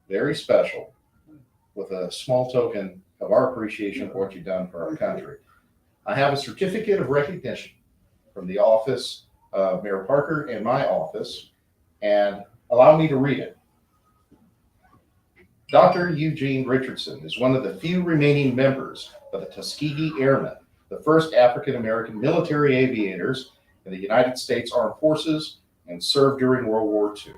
very special with a small token of our appreciation for what you've done for our country. I have a certificate of recognition from the office of Mayor Parker and my office, and allow me to read it. Dr. Eugene Richardson is one of the few remaining members of the Tuskegee Airmen, the first African-American military aviators in the United States Armed Forces, and served during World War II.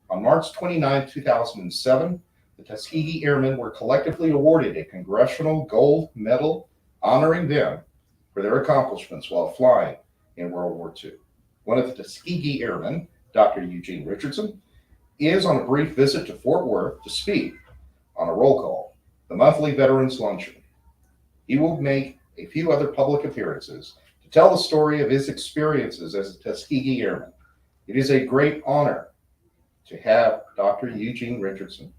On March 29, 2007, the Tuskegee Airmen were collectively awarded a Congressional Gold Medal honoring them for their accomplishments while flying in World War II. One of the Tuskegee Airmen, Dr. Eugene Richardson, is on a brief visit to Fort Worth to speak on a roll call, the monthly Veterans Luncheon. He will make a few other public appearances to tell the story of his experiences as a Tuskegee Airman. It is a great honor to have Dr. Eugene Richardson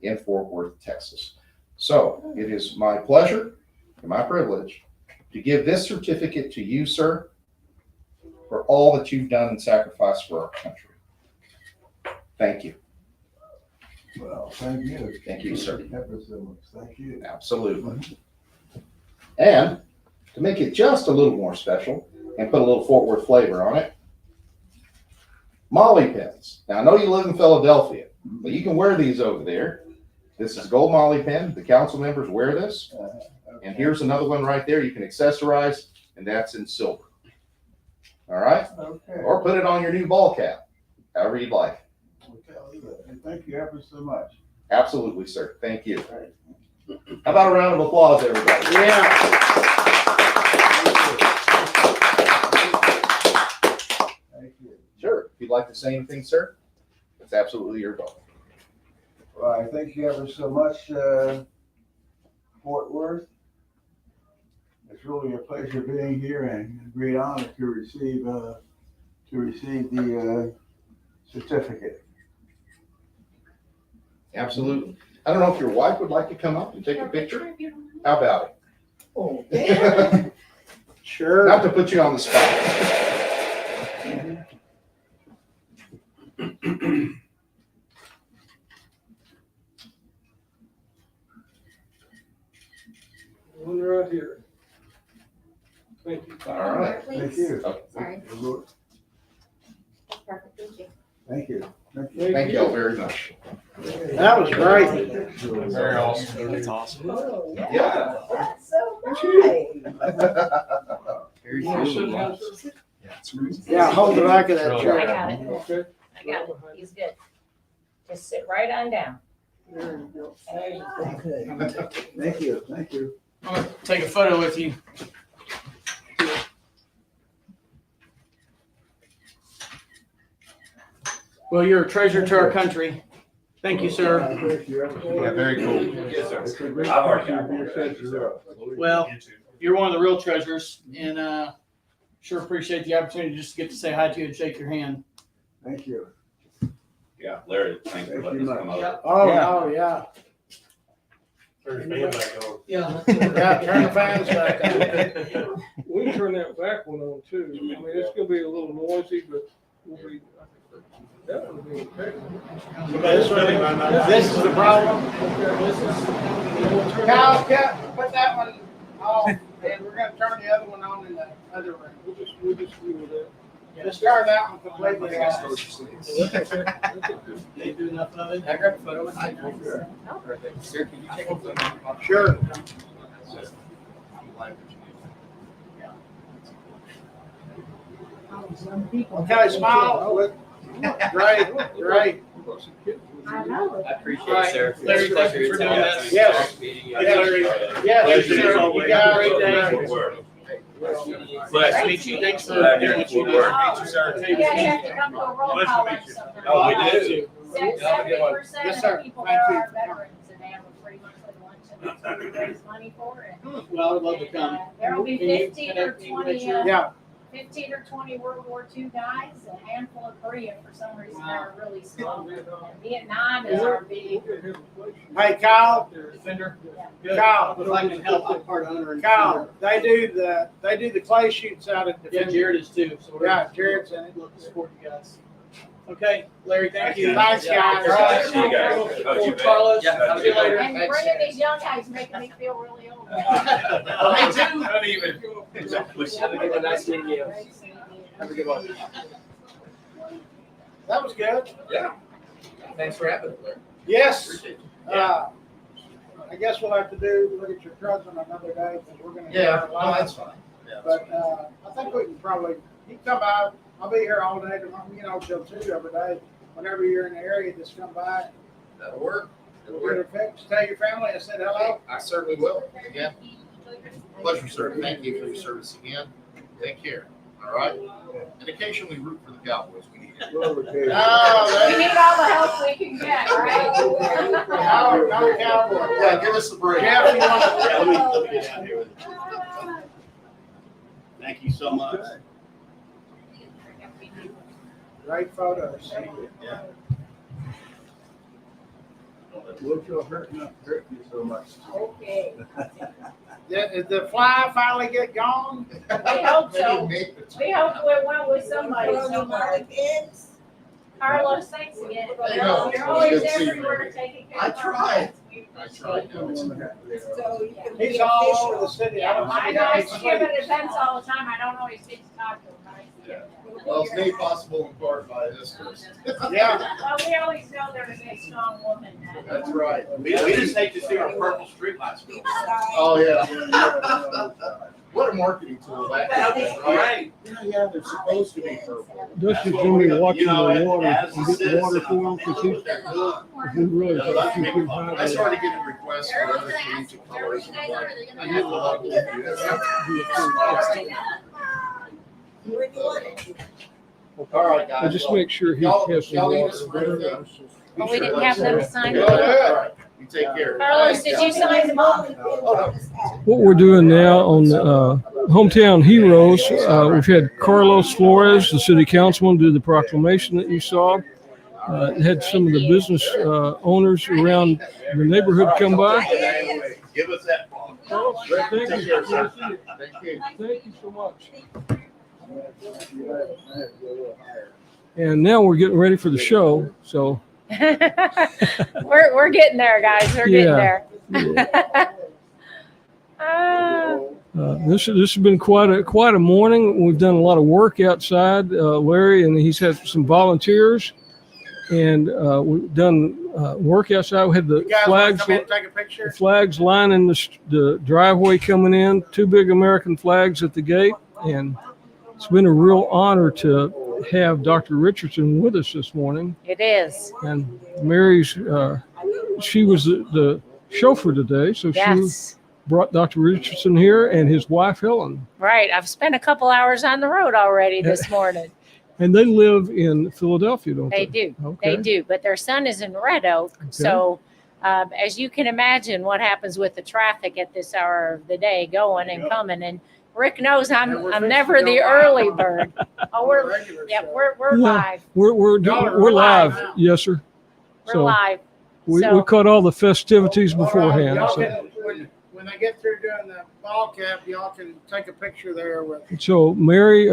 in Fort Worth, Texas. So it is my pleasure and my privilege to give this certificate to you, sir, for all that you've done and sacrificed for our country. Thank you. Well, thank you. Thank you, sir. Thank you. Absolutely. And to make it just a little more special and put a little Fort Worth flavor on it, Molly pins. Now, I know you live in Philadelphia, but you can wear these over there. This is gold Molly pin. The council members wear this. Okay. And here's another one right there you can accessorize, and that's in silver. All right? Okay. Or put it on your new ball cap, however you'd like. Okay. Thank you ever so much. Absolutely, sir. Thank you. How about a round of applause, everybody? Yeah. Thank you. Sure. If you'd like to say anything, sir, it's absolutely your call. Well, I thank you ever so much, Fort Worth. It's really a pleasure being here and a great honor to receive the certificate. Absolutely. I don't know if your wife would like to come up and take a picture. How about it? Oh, yeah. Sure. Not to put you on the spot. One right here. Thank you. All right. Thank you. Sorry. Perfect, thank you. Thank you. Thank you. Thank you all very much. That was great. Very awesome. That's awesome. Oh, Yeah. That's so nice. Very Yeah, cool. yeah. Yeah, it's crazy. Yeah, hold the back of that Really I chair. got it. Okay. I got it. He's good. Just sit right on down. There you go. Thank you. Thank you. I'm gonna take a photo with you. Well, you're a treasure to our country. Thank you, sir. Thank you ever so Yeah, much. very cool. It's a great I've already pleasure got to be one. treasurer. Well, you're one of the real treasures, and sure appreciate the opportunity just to get to say hi to you and shake your hand. Thank you. Yeah, Larry, thanks for letting us come over. Oh, Yeah. oh, yeah. Turn the fan back on. Yeah. Yeah, turn the fans back on. We can turn that back one on too. I mean, it's gonna be a little noisy, but we'll be, that will be okay. This is the problem. Kyle, put that one off, and we're gonna turn the other one on in the other room. We'll just deal with that. Just turn that one completely off. They do enough of it. I grabbed a photo with Sure. Sir, can you take a photo? Sure. Okay, smile. Look. Great, great. I know. I appreciate All right, it, sir. Larry, thank you for doing this. Yes. Yes, sir. Yes, sir. You got a great day. Nice to meet you. Thanks for doing what you do. You guys have to come to a roll call lunch sometime. Oh, we do. 70% Yes, of sir. the people Thank there you. are veterans, and they have a free monthly luncheon that we raise money for. And Well, I'd love to come. There will be Can you 15 or connect me with 20, your- Yeah, 15 or 20 World War II guys, a handful of Korea for some reason they're really small. And Vietnam is our big. hey, Kyle, Defender? Yeah. Good. Kyle. If I can help, I'm part owner and Kyle, they do the clay shoots out at Yeah, Defender. Jared is too. So we're Yeah, Jared's in it. Love to support you guys. Okay, Larry, thank you. Thanks, guys. All right. See you guys. Oh, you bet. Carlos, Yeah. see you later. And bringing these young guys making me feel really old. Me too. Not even. Have a good one. Nice meeting you. Have a good one. That was good. Yeah. Thanks for having me, Larry. Yes. Appreciate you. I guess we'll have to look at your cousin another day, because we're gonna. Yeah, no, that's fine. Yeah, that's But, I think we can probably, you can come by, I'll be here all day tomorrow, till 2 every day. Whenever you're in the area, just come by, That'll work. It'll we'll work. get a fix, tell your family I said hello. I certainly will. Again, pleasure, sir. Thank you for your service again. Take care. All right. And occasionally root for the Cowboys. We need it. Well, okay. We need all the help we can get, right? No cowboy. Yeah, give us the break. Jeff, you want Yeah, let me get out here with you. Thank you so much. Great photos. Yeah. What's your hurt you so much? Okay. Did the fly finally get gone? We hope so. We hope we went with somebody. Carlos, thanks again. There you go. You're always Good seeing you. everywhere taking care I of our tried. clients. We I appreciate tried. it. No, it's- He's all over the city. I don't I see know I how see him at events all the time. I don't always get to talk to him. But I see him. Well, it's made possible in part by this person. Yeah. Well, we always know there's a strong woman. That's right. We just hate to see our purple streetlights go. Oh, yeah. What a marketing tool that is, right? Yeah, they're supposed to be purple. Dustin's gonna be watching the water as and get the water for him, because he really thinks he can hide I it. started getting requests for other change of colors. And I'm like, I need to love All right, guys. But just make sure he Y'all has some y'all need water. us for anything? Oh, we didn't have them signed All up. right, you take care. Carlos, did you sign them up? What we're doing now on Hometown Heroes, we've had Carlos Flores, the city councilman, do the proclamation that you saw. Had some of the business owners around the neighborhood come by. Give us that phone. Carlos, thank you. Take care, sir. Thank you. Thank you so much. And now we're getting ready for the show, so. We're getting there, guys. We're getting Yeah. there. Ah. This has been quite a morning. We've done a lot of work outside, Larry, and he's had some volunteers, and we've done work outside. We had the You guys want flags, to come in and take a picture? lining the driveway coming in. 2 big American flags at the gate, and it's been a real honor to have Dr. Richardson with us this morning. It is. And Mary's, she was the chauffeur today, so she Yes. brought Dr. Richardson here and his wife Helen. Right. I've spent a couple hours on the road already this morning. And they live in Philadelphia, don't they? They do. Okay. They do. But their son is in Red Oak. So as you can imagine what happens with the traffic at this hour of the day going and coming. And Rick knows Yeah, I'm fixing never to the go early live. bird. Oh, we're Regular yeah, show. we're Yeah. live. We're Y'all are live. live now. Yes, sir. We're So live. we So- caught all the festivities All right, beforehand. y'all So, can- When they get through doing the ball cap, y'all can take a picture there with. so Mary,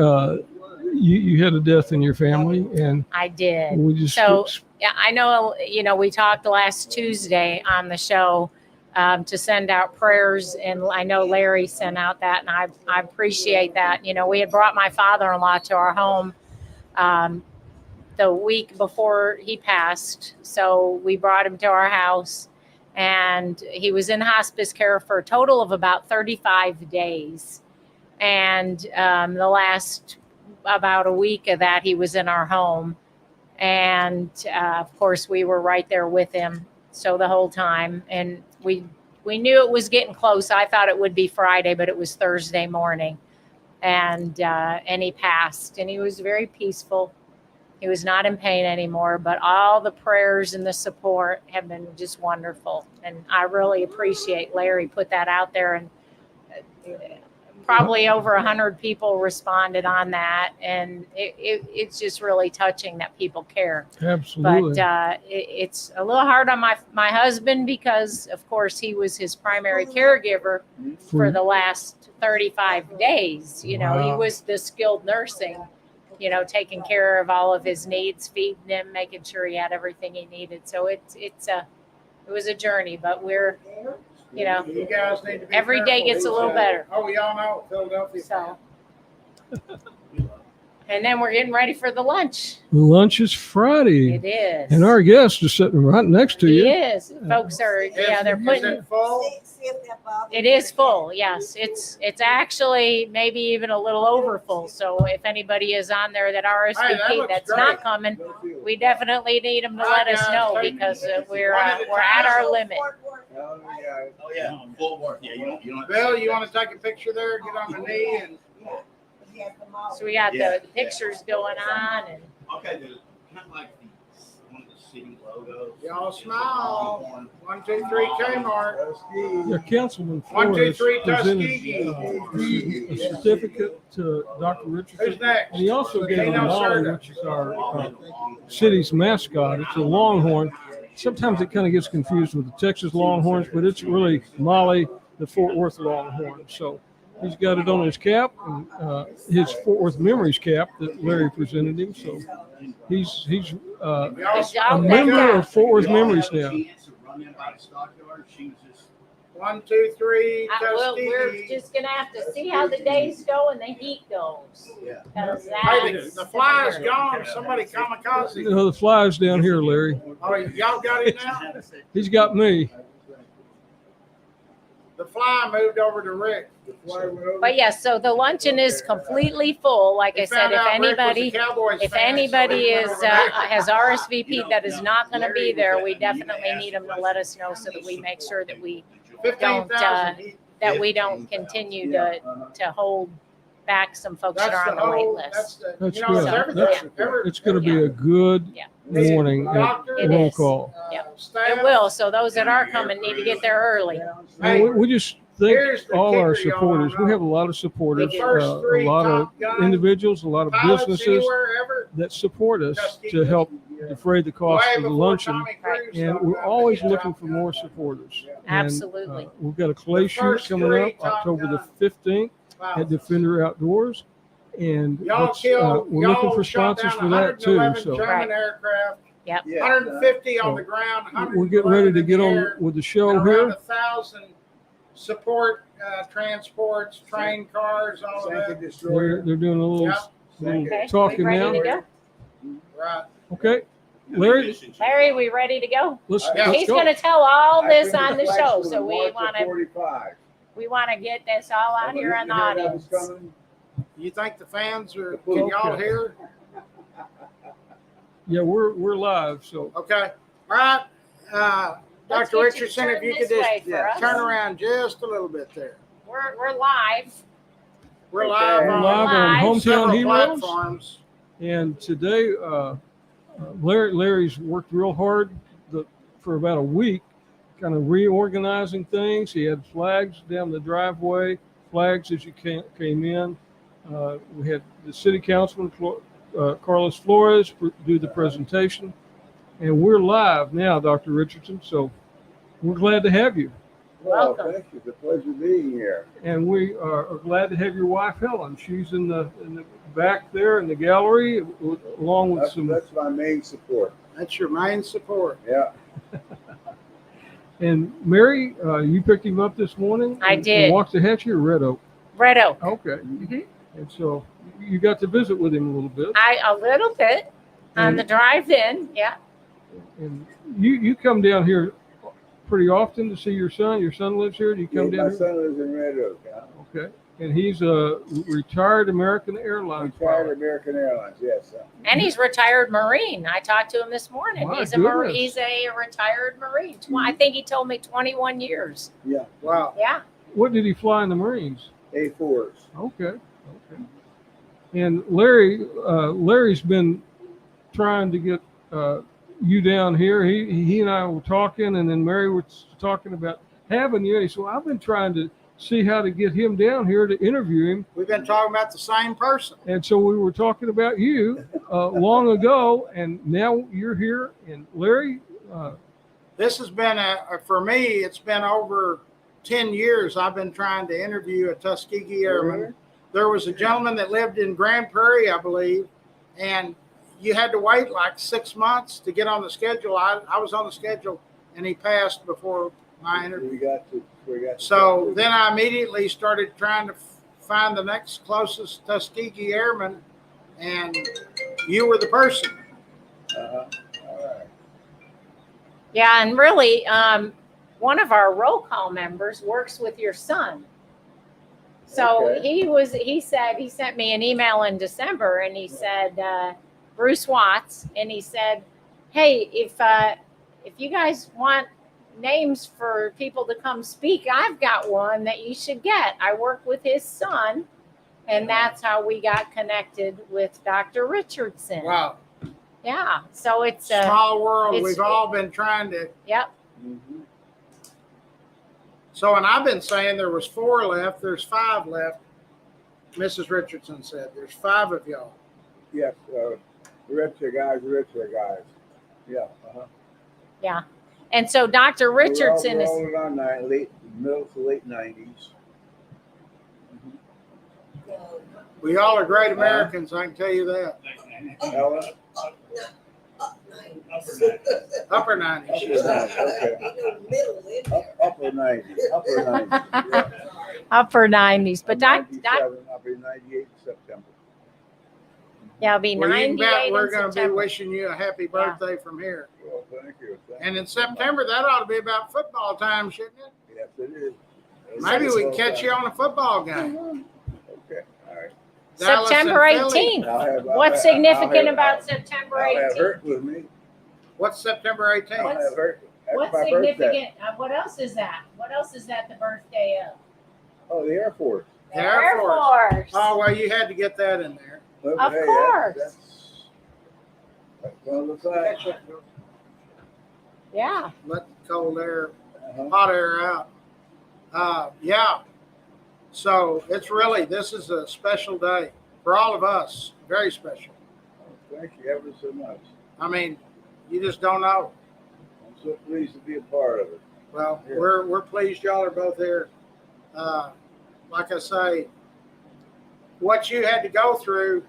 you had a death in your family, and I did. we just So, yeah, I know, we talked last Tuesday on the show to send out prayers, and I know Larry sent out that, and I appreciate that. We had brought my father-in-law to our home the week before he passed, so we brought him to our house, and he was in hospice care for a total of about 35 days. And the last about a week of that, he was in our home. And of course, we were right there with him. So the whole time, and we knew it was getting close. I thought it would be Friday, but it was Thursday morning, and he passed. And he was very peaceful. He was not in pain anymore. But all the prayers and the support have been just wonderful, and I really appreciate Larry put that out there. And probably over 100 people responded on that, and it's just really touching that people care. absolutely. But it's a little hard on my husband, because of course he was his primary caregiver for the last 35 days. He Wow. was the skilled nursing, you know, taking care of all of his needs, feeding him, making sure he had everything he needed. So it was a journey, but we're, you know, You guys need to be every day careful. gets a little better. Oh, y'all know Philadelphia. So, and then we're getting ready for the lunch. Lunch is Friday. It is. And our guest is sitting right next to He you. is. Folks are, yeah, they're Is putting, it full? it is full. Yes. It's actually maybe even a little over full. So if anybody is on there that Hey, that RSVP looks that's great. not coming, we definitely need them to let us know because we're at our limit. Oh, yeah. Oh, yeah, full work. Yeah, you don't. Bill, you want to take a picture there? Get on the knee and. So we got Yeah. the pictures going on and Okay, there's kind of like one of the city logos. Y'all smile. 1, 2, 3, Kmart. Yeah, Councilman 1, 2, Flores 3, presented Tuskegee. a certificate to Dr. Who's Richardson. next? And he also gave a Kano Molly, Serta. which is our city's mascot. It's a longhorn. Sometimes it kind of gets confused with the Texas Longhorns, but it's really Molly, the Fort Worth Longhorn. So he's got it on his cap, and his Fort Worth Memories cap that Larry presented him. So he's Y'all a member of Fort Worth Memories now. Run in by the stockyard. She was just 1, 2, 3, well, we're Tuskegee. just gonna have to see how the days go and the heat goes. Yeah. 'Cause Hey, that's the fly is gone. Somebody kamikaze. You know, the fly's down here, Larry. Oh, y'all got it now? He's got me. The fly moved over to Rick. But yes, so the luncheon is completely full. Like I He said, found out Rick was a if Cowboys if fan, so anybody he went is over there. has RSVP that is not going to be there, we definitely need them to let us know so that we make sure that we 15,000. don't continue to hold back some folks that That's are on the the wait whole, list. that's the, That's you know, it's good. everything. It's going to be a good Yeah. morning at Doctor, It roll is. call. staff. It will. So those that are coming need to get there early. Hey, And we just thank here's the all our kicker, y'all supporters. know. We have a lot of supporters, The first three a lot of Top Gun individuals, a lot of pilots businesses anywhere ever. that support us Tuskegee. to help defray the cost Way of the before luncheon. Tommy Cruise And talked we're about always being looking Top for Gun. more supporters. And, Absolutely. we've got a clay The shoot first coming three up Top October the Gun 15th Wow. at Defender Outdoors. And Y'all that's, killed, we're looking y'all for shot sponsors down for that too. 111 So German Right. aircraft, Yep. 150 on So, the ground, we're getting ready 111 to in get the on air, with the show and around here. 1,000 support transports, train cars, all of that. They're doing a little, Yep. little Okay. talking We ready now. to go? Right. Okay, Larry, Larry, we ready to go? let's He's go. going to tell all this on the show, so we want to 45. get this all out here on the audience. You think the fans are? Can y'all Okay. hear? Yeah, we're live. So Okay. All right. Let's Dr. get Richardson, if turned you could this just way for us. turn around just a little bit there. We're live. We're Okay. live we're on live on Live. Hometown several Heroes, platforms. and today Larry's worked real hard for about a week, kind of reorganizing things. He had flags down the driveway, flags as you came in. We had the city councilman, Carlos Flores, do the presentation. And we're live now, Dr. Richardson. So we're glad to have you. Well, Welcome. thank you. It's a pleasure being here. And we are glad to have your wife, Helen. She's in the back there in the gallery, along with some. That's my main support. That's your main support. Yeah. And Mary, you picked him up this morning? I did. In Waxahachie or Red Oak? Red Oak. Okay. Mhm. And so you got to visit with him a little bit. A little bit on the drive-in. Yeah. And you come down here pretty often to see your son. Your son lives here. Do you come My down here? son lives in Red Oak. Okay. And he's a retired American Airlines Retired pilot. American Airlines, yes. And he's retired Marine. I talked to him this morning. My He's a Marine. goodness. He's a retired Marine. I think he told me 21 years. Yeah. Wow. Yeah. What did he fly in the Marines? A4s. Okay. And Larry's been trying to get you down here. He and I were talking, and then Mary was talking about having you. And he said, well, I've been trying to see how to get him down here to interview him. We've been talking about the same person. And so we were talking about you long ago, and now you're here. And Larry, This has been for me, it's been over 10 years I've been trying to interview a Tuskegee Airman. There was a gentleman that lived in Grand Prairie, I believe, and you had to wait like 6 months to get on the schedule. I was on the schedule, and he passed before my interview. We got to. So then I immediately started trying to find the next closest Tuskegee Airman, and you were the person. All right. Yeah, and really, one of our roll call members works with your son. So Okay. he sent me an email in December, and he said, Bruce Watts, and he said, hey, if you guys want names for people to come speak, I've got one that you should get. I work with his son, and that's how we got connected with Dr. Richardson. Wow. Yeah, so it's Small world. it's- We've all been trying to. yep. Mm-hmm. So, and I've been saying there was 4 left. There's 5 left. Mrs. Richardson said there's 5 of y'all. Yes, the rest of the guys. Yeah. Yeah. And so Dr. Richardson we're is, all around middle to late 90s. We all are great Americans. I can tell you that. Ellen? Upper 90s. She said. Okay. Upper 90s. Yeah. upper 90s. But I'm Doc, 97, I'll be 98 in September. yeah, I'll be Well, you can 98 bet we're in going to be September. wishing you a happy birthday from here. Well, thank you. And in September, that ought to be about football time, shouldn't it? Yes, it is. Maybe we can catch you on a football game. Okay, all right. Dallas and September Philly. 18th. What's significant about September I'll have 18th? Hurt with me. What's September I'll 18th? have Hurt. That's What's my significant? birthday. What else is that? What else is that the birthday of? Oh, the Air Force. The Air Force. Force. Oh, well, you had to get that in there. Well, Of hey, course. That's one of the things. Yeah. Let the cold air, Uh-huh. hot air out. Yeah. So it's really, this is a special day for all of us. Very special. Thank you ever so much. I mean, you just don't know. I'm so pleased to be a part of it. Well, Yeah. we're pleased y'all are both here. Like I say, what you had to go through,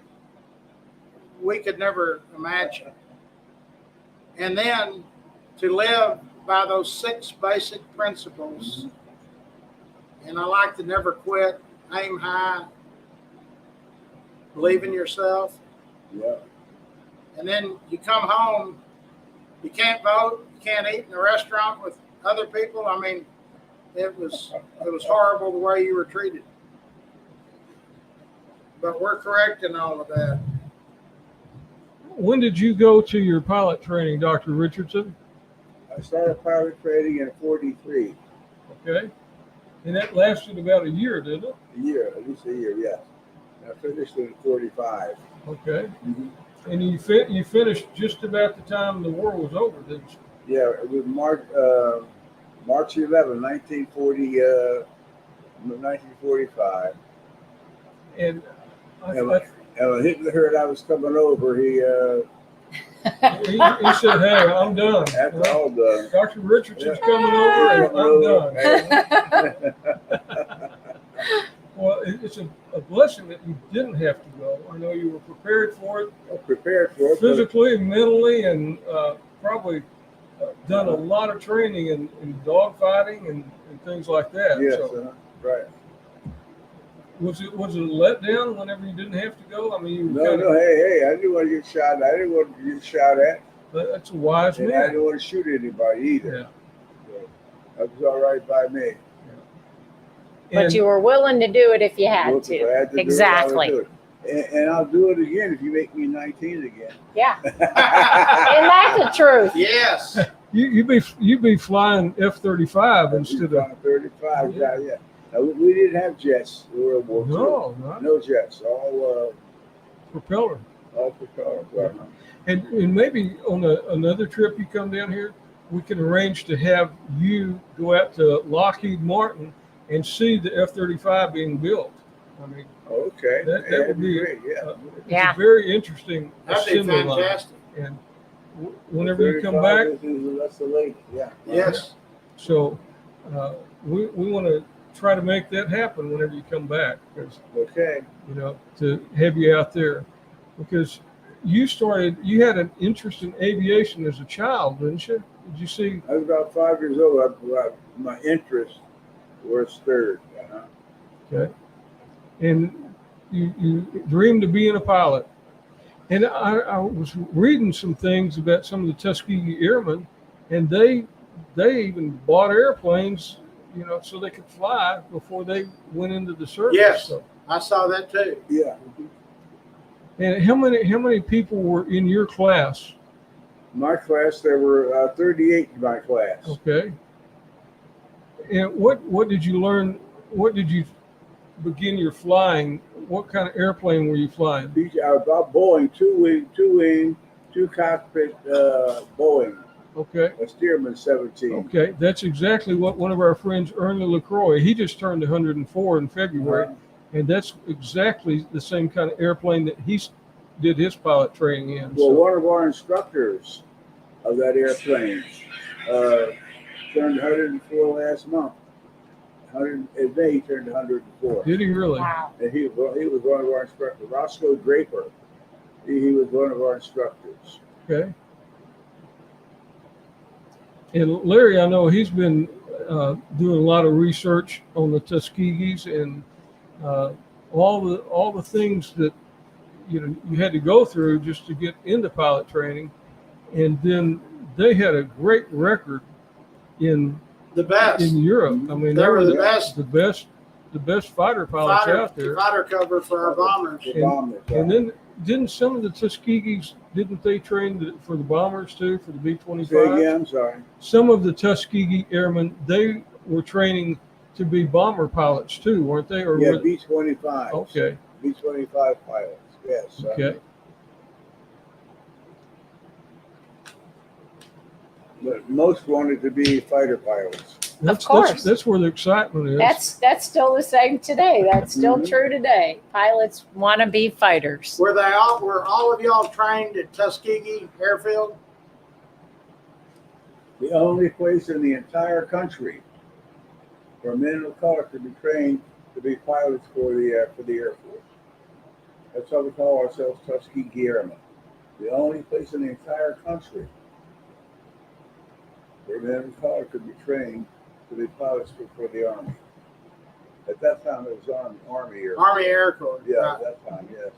we could never imagine. And then to live by those 6 basic principles, and I like to never quit, aim high, believe in yourself, Yeah. and then you come home, you can't vote, you can't eat in a restaurant with other people. I mean, it was horrible the way you were treated. But we're correcting all of that. When did you go to your pilot training, Dr. Richardson? I started pilot training in 43. Okay. And that lasted about a year, didn't it? A year, at least a year, yes. And I finished in 45. Okay. Mm-hmm. And you finished just about the time the war was over, didn't you? Yeah, it was March 11, 1945. And And when Hitler heard I was coming over, he he said, "Hey, I'm done. after all done. Dr. Richardson's coming over, and I'm done." Well, it's a blessing that you didn't have to go. I know you were prepared for it, Prepared for it. physically, mentally, and probably done a lot of training in dogfighting and things like that. Yes, So, right. was it a letdown whenever you didn't have to go? I mean, you were No, hey, I didn't want to get shot. I didn't want to get shot at. that's a wise And I man. didn't want to shoot anybody either. Yeah. So that was all right by me. But And you were willing to do it if you had Look, if I to. had to do it, I would Exactly. do it. And I'll do it again if you make me 19 again. Yeah. And that's the truth. Yes. you'd be flying F-35 instead of 35. Yeah. Now, we didn't have jets in World War II. no, not No jets. All propeller. propellers. Right. And maybe on another trip you come down here, we can arrange to have you go out to Lockheed Martin and see the F-35 being built. I mean, Okay. That Yeah, would be- great. Yeah. it's Yeah. a very interesting That'd be assembly line. fantastic. And whenever you come 35 back, That's the lake. Yeah. Yes. so we want to try to make that happen whenever you come back, because Okay. to have you out there, because you had an interest in aviation as a child, didn't you? Did you see? I was about 5 years old. My interest was stirred. Okay. And you dreamed of being a pilot. And I was reading some things about some of the Tuskegee Airmen, and they even bought airplanes, you know, so they could fly before they went into the service. Yes. So, I saw that too. Yeah. and how many people were in your class? My class, there were 38 in my class. Okay. And what did you learn? What did you begin your flying? What kind of airplane were you flying? About Boeing, two wing, two cockpit Boeing, Okay. a Stearman 17. Okay. That's exactly what one of our friends, Ernie LaCroix, he just turned 104 in February. And that's exactly the same kind of airplane that he did his pilot training in. Well, one of our instructors of that airplane turned 104 last month. In May, he turned 104. Did he really? Wow. And he was one of our instructors. Roscoe Draper, he was one of our instructors. Okay. And Larry, I know he's been doing a lot of research on the Tuskegees and all the things that you had to go through just to get into pilot training, and then they had a great record in The best. Europe. I mean, They were the best. the best fighter pilots out there. Fighter cover for our bombers. The bombers, And then didn't some of the Tuskegees, didn't they train for the bombers too, for the Say B-25? again, I'm sorry. Some of the Tuskegee Airmen, they were training to be bomber pilots too, weren't they? Or Yeah, were- B-25s. Okay. B-25 pilots, yes. Okay. But most wanted to be fighter pilots. course. That's where the excitement is. That's still the same today. That's still Mhm. true today. Pilots want to be fighters. Were all of y'all trained at Tuskegee Airfield? The only place in the entire country where men of color could be trained to be pilots for the Air Force. That's why we call ourselves Tuskegee Airmen. The only place in the entire country where men of color could be trained to be pilots for the Army. At that time, it was Army Air Force. Army Air Corps. Yeah, Right. at that time, yes.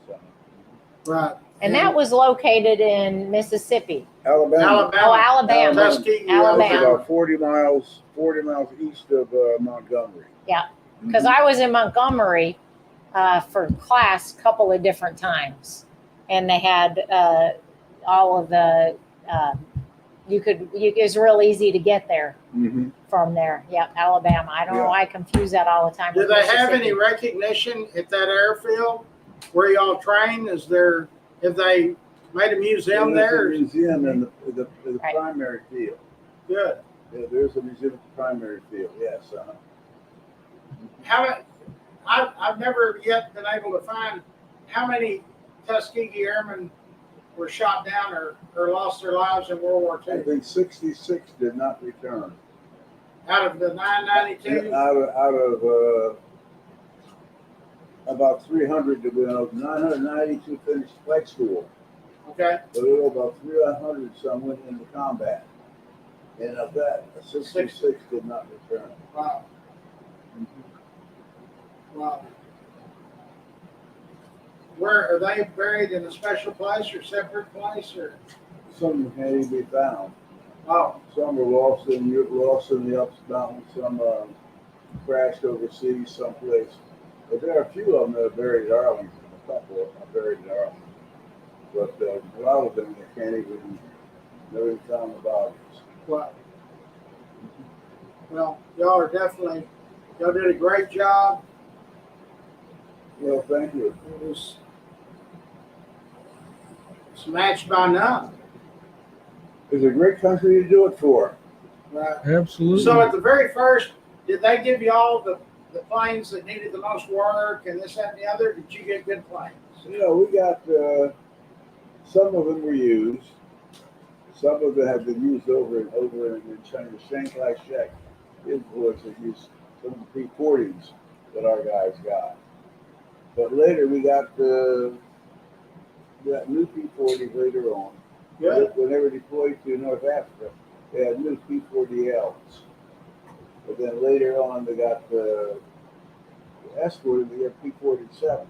Right. And that was located in Mississippi. Alabama. Oh, Alabama. Tuskegee, Alabama. About 40 miles east of Montgomery. Because I was in Montgomery for class a couple of different times. And they had all of the, it was real easy to get there Mm-hmm. from there. Yep, Alabama. I don't know why I confuse that all the time. Do with they have any Mississippi. recognition at that airfield where y'all train? Have they made a museum there? There's a museum in the Right. primary field. Good. Yeah, there's a museum at the primary field, yes. I've never yet been able to find how many Tuskegee Airmen were shot down or lost their lives in World War I II. think 66 did not return. Out of the 992, Out of about 300 to 992 finished flight school. okay, But there were about 300 some went into combat. And of that, 66 did not return. wow, wow. Where are they buried, in a special place or separate place, or? Some can't even be found. Oh, Some were lost in the Ups Mountains. Some crashed overseas someplace. But there are a few of them that are buried at Arlington. A couple of them are buried at Arlington. But a lot of them they can't even never even found the bodies. wow. Well, y'all did a great job. Well, thank you. It's matched by none. It's a great country to do it for. Right. Absolutely. So at the very first, did they give you all the planes that needed the most work and this, that, and the other? Did you get good planes? You know, we got some of them were used. Some of them have been used over in China. Shanghai Shek influence that used some of the P-40s that our guys got. But later we got the got new P-40s later on. Good. When they were deployed to North Africa, they had new P-40Ls. But then later on, they got escorted, they got P-47.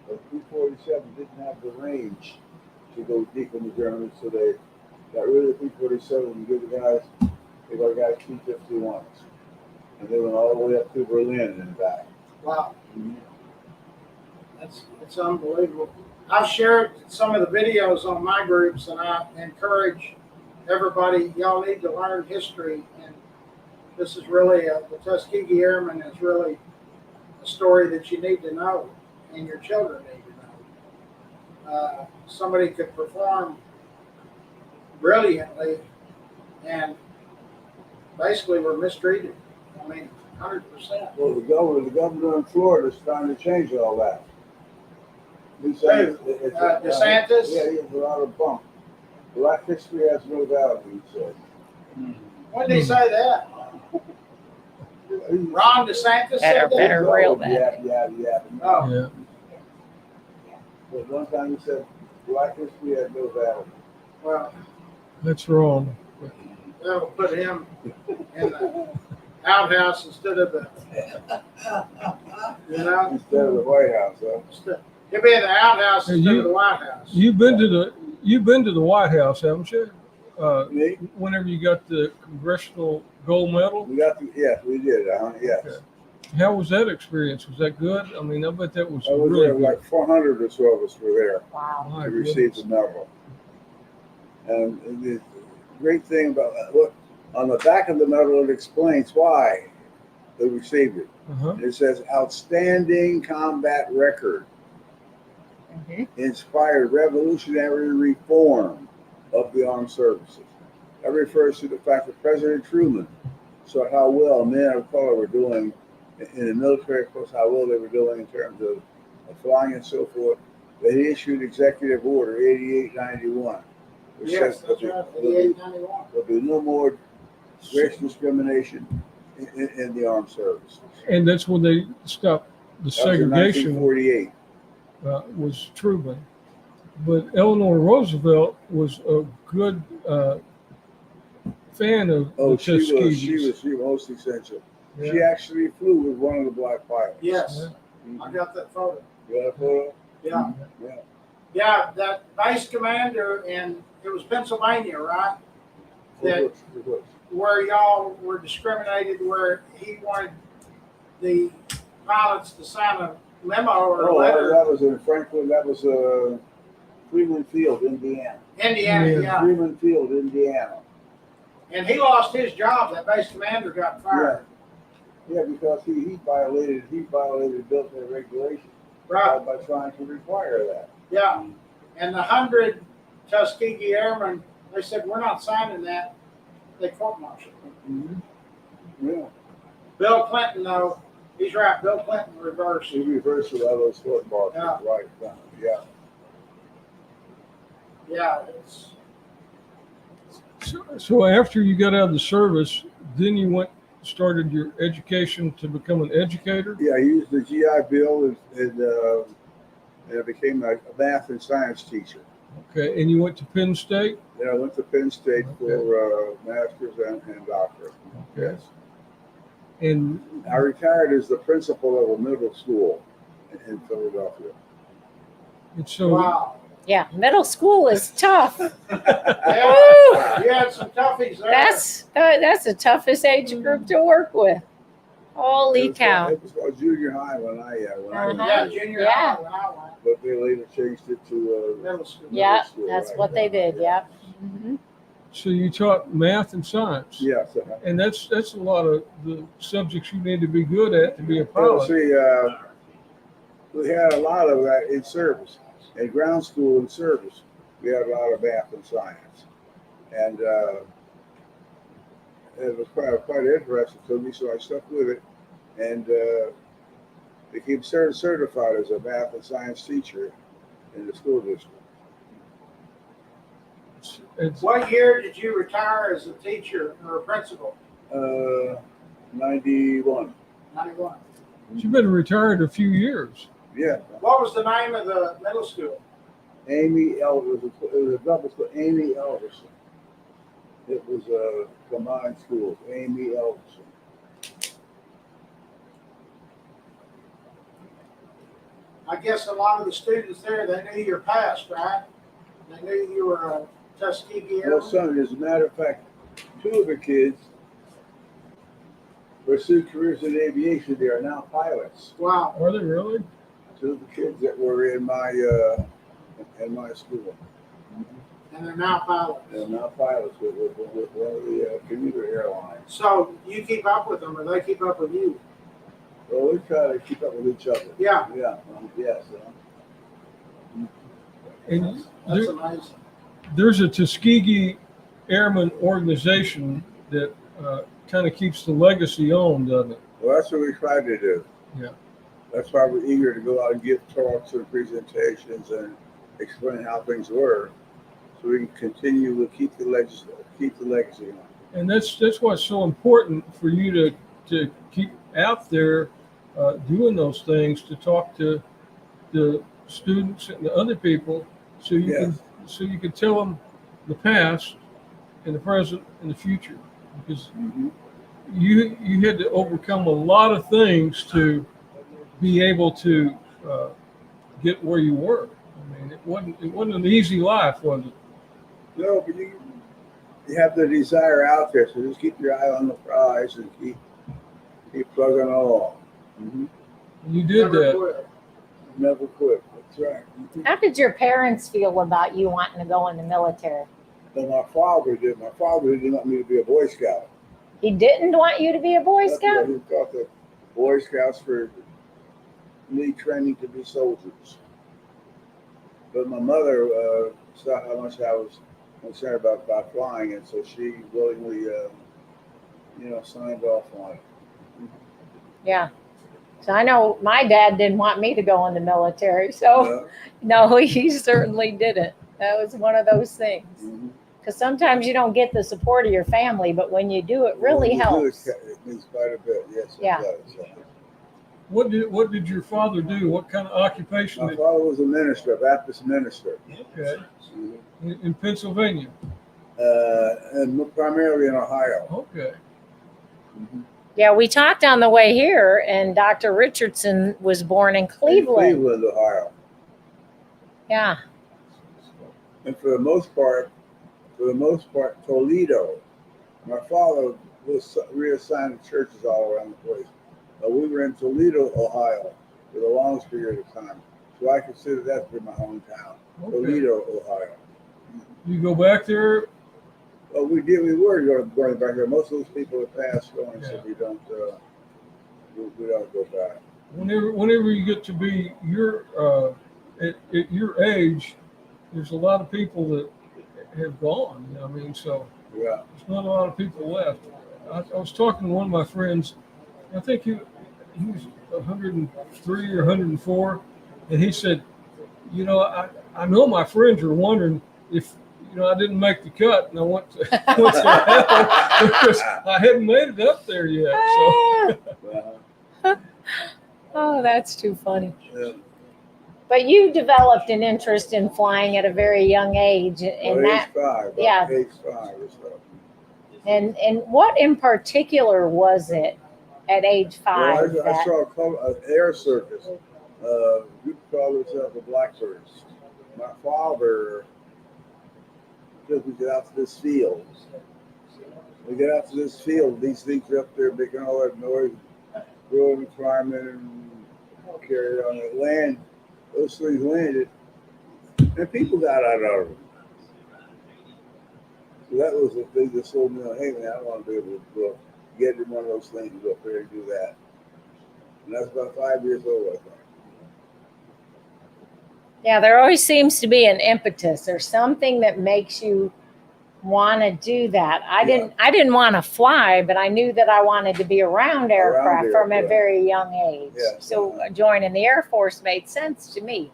But P-47 didn't have the range to go deep in the Germans, so they got rid of the P-47 and gave the guys P-51s. And they went all the way up to Berlin and back. Wow. That's unbelievable. I've shared some of the videos on my groups, and I encourage everybody, y'all need to learn history. And this is really, the Tuskegee Airmen is really a story that you need to know, and your children need to know. Somebody could perform brilliantly and basically were mistreated. I mean, 100%. Well, the governor in Florida is trying to change all that. He's saying DeSantis? Yeah, he has a lot of bump. Black history has no value, he said. When did he say that? Ron DeSantis said that? Better reel that. Yeah. Oh, Yeah. But one time he said black history had no value. well, That's wrong. that'll put him in the outhouse instead of the, you know, Instead of the White House, huh? he'll be in the outhouse Hey, instead of the White House. You've been to the White House, haven't you? Me? Whenever you got the Congressional Gold Medal, We got yes, we did. Yes. Okay. How was that experience? Was that good? I mean, I bet that was I was really there, good. like 400 or so of us were there Wow. My to receive the goodness. medal. And the great thing about what on the back of the medal, it explains why they received it. Uh-huh. It says outstanding combat record, inspired revolutionary reform of the armed services. That refers to the fact that President Truman saw how well men of color were doing in the military, of course, how well they were doing in terms of flying and so forth. That he issued Executive Order 8891, which Yes, says that's right, 8891. there'll be no more race discrimination in the armed services. And that's when they stopped the segregation. 1948. Was Truman. But Eleanor Roosevelt was a good fan of the She Tuskegees. was most essential. Yeah. She actually flew with one of the black pilots. Yes, Mhm. I got that photo. You got a photo? Yeah. Yeah. Yeah, that base commander in, it was Pennsylvania, right? That where y'all were discriminated, where he wanted the pilots to sign a memo or a Oh, letter. that was in Franklin. That was Freeman Field, Indiana. Indiana, Yeah. yeah. Freeman Field, Indiana. And he lost his job. That base commander got fired. Yeah, because he violated military regulations Right. by trying to require that. Yeah. And the 100 Tuskegee Airmen, they said, we're not signing that. They court-martialed. Yeah. Bill Clinton, though, he's right. Bill Clinton reversed. She reversed a lot of those court martials. Yeah. Right. Yeah. Yeah, it's, So after you got out of the service, then you started your education to become an educator? Yeah, I used the GI Bill and I became a math and science teacher. Okay, and you went to Penn State? Then I went to Penn State for master's and doctorate. Okay. Yes. And I retired as the principal of a middle school in Philadelphia. so wow. Yeah, middle school is tough. Yeah, you had some toughies there. That's the toughest age group to work with. Holy cow. It was called junior high when I Uh-huh. Yeah, junior Yeah. high when I went. but they later changed it to Middle school. Yeah, school, that's right. what they did. Yep. Mhm. So you taught math and science. Yes. And that's a lot of the subjects you need to be good at to be a Well, pilot. see, we had a lot of that in service. In ground school and service, we had a lot of math and science. And it was quite interesting to me, so I stuck with it and became certified as a math and science teacher in the school district. It's, What year did you retire as a teacher or a principal? 91. 91. you've been retired a few years. Yeah. What was the name of the middle school? Amy Elverson. It was a double school. Amy Elverson. It was a combined school. Amy Elverson. I guess a lot of the students there, they knew your past, right? They knew you were a Tuskegee Well, Airman. son, as a matter of fact, two of the kids pursued careers in aviation. They are now pilots. Wow. Are they really? Two of the kids that were in my school. And they're now pilots. They're now pilots with one of the commuter airlines. So you keep up with them, or they keep up with you? Well, we try to keep up with each other. Yeah. Yeah. Yes. And That's amazing. there's a Tuskegee Airman organization that kind of keeps the legacy on, doesn't it? Well, that's what we try to do. Yeah. That's why we're eager to go out and give talks and presentations and explain how things were, so we can continue to keep the legacy on. And that's why it's so important for you to keep out there doing those things, to talk to the students and the other people, so you can tell them the past and the present and the future, because you had to overcome a lot of things to be able to get where you were. I mean, it wasn't an easy life, was it? No, but you have the desire out there, so just keep your eye on the prize and keep plugging along. You did Never that. quit. Never quit. That's right. How did your parents feel about you wanting to go in the military? And my father did. My father didn't want me to be a Boy Scout. He didn't want you to be a Boy Scout? He thought that Boy Scouts for need training to be soldiers. But my mother saw how much I was concerned about flying, and so she willingly, signed off on it. Yeah. So I know my dad didn't want me to go in the military. So no, he certainly didn't. That was one of those things. Because sometimes you don't get the support of your family, but when you do, it really helps. It means quite a bit. Yes, Yeah. it does. What did your father do? What kind of occupation My did father was a minister, a Baptist minister. Okay. In Pennsylvania? And primarily in Ohio. Okay. Yeah, we talked on the way here, and Dr. Richardson was born in Cleveland. In Cleveland, Ohio. Yeah. And for the most part, Toledo. My father was reassigned to churches all around the place. We were in Toledo, Ohio, for the longest period of time. So I consider that to be my hometown, Okay. Toledo, Ohio. You go back there? Well, we were going back there. Most of those people have passed on, so we don't go back. Whenever you get to be at your age, there's a lot of people that have gone. I mean, so Yeah. there's not a lot of people left. I was talking to one of my friends. I think he was 103 or 104, and he said, I know my friends are wondering if I didn't make the cut, and I went to heaven because I hadn't made it up there yet. So. Oh, that's too funny. Yeah. But you developed an interest in flying at a very young age, and Well, that age 5. yeah. Age 5 or so. and what in particular was it at age 5? Well, I saw an air circus. We call ourselves the Blackbirds. My father took me out to this field. We get out to this field, these things are up there making all that noise, growing and climbing and carrying on. It land, those things landed, and people got out of them. So that was the thing that sold me on, hey man, I want to be able to go get in one of those things and go up there and do that. And that's about 5 years old, I think. Yeah, there always seems to be an impetus or something that makes you want to do that. I didn't want to fly, but I knew that I wanted to be around aircraft from a very young age. Yeah. So joining the Air Force made sense to me.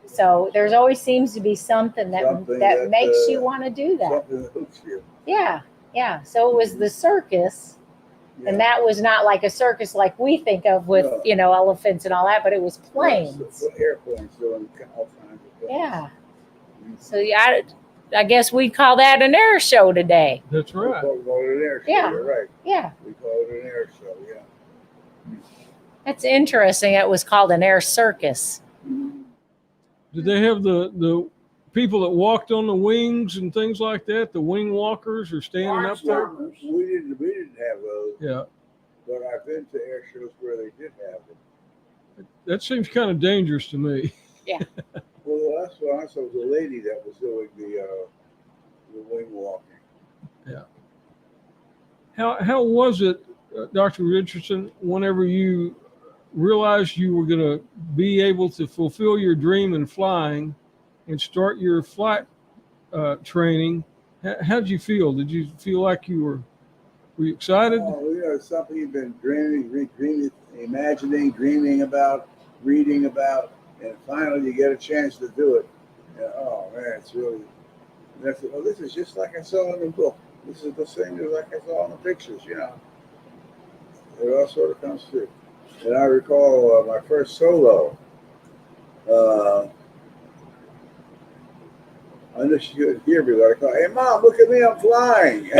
So there's always seems to be something that makes you want to do that. Something that hooks you. Yeah. So it was the circus. Yeah. And that was not like a circus like we think of with, elephants and all that, but it was planes. Airplanes doing all kinds of things. Yeah. So yeah, I guess we call that an air show today. That's We right. call it an air show. Yeah. You're right. Yeah, We call it an air show. Yeah. that's interesting. It was called an air circus. Did they have the people that walked on the wings and things like that? The wing walkers or standing up there? We didn't have those, Yeah, but I've been to air shows where they did have them. that seems kind of dangerous to me. Well, the last one I saw was a lady that was doing the wing walking. How was it, Dr. Richardson, whenever you realized you were going to be able to fulfill your dream in flying and start your flight training? How did you feel? Did you feel like were you excited? Oh, it's something you've been dreaming, imagining, dreaming about, reading about, and finally you get a chance to do it. And, oh man, it's really. This is just like I saw in the book. This is the same as like I saw in the pictures. It all sort of comes through. And I recall my first solo. I know she couldn't hear me, but I called, "Hey, Mom, look at me, I'm flying."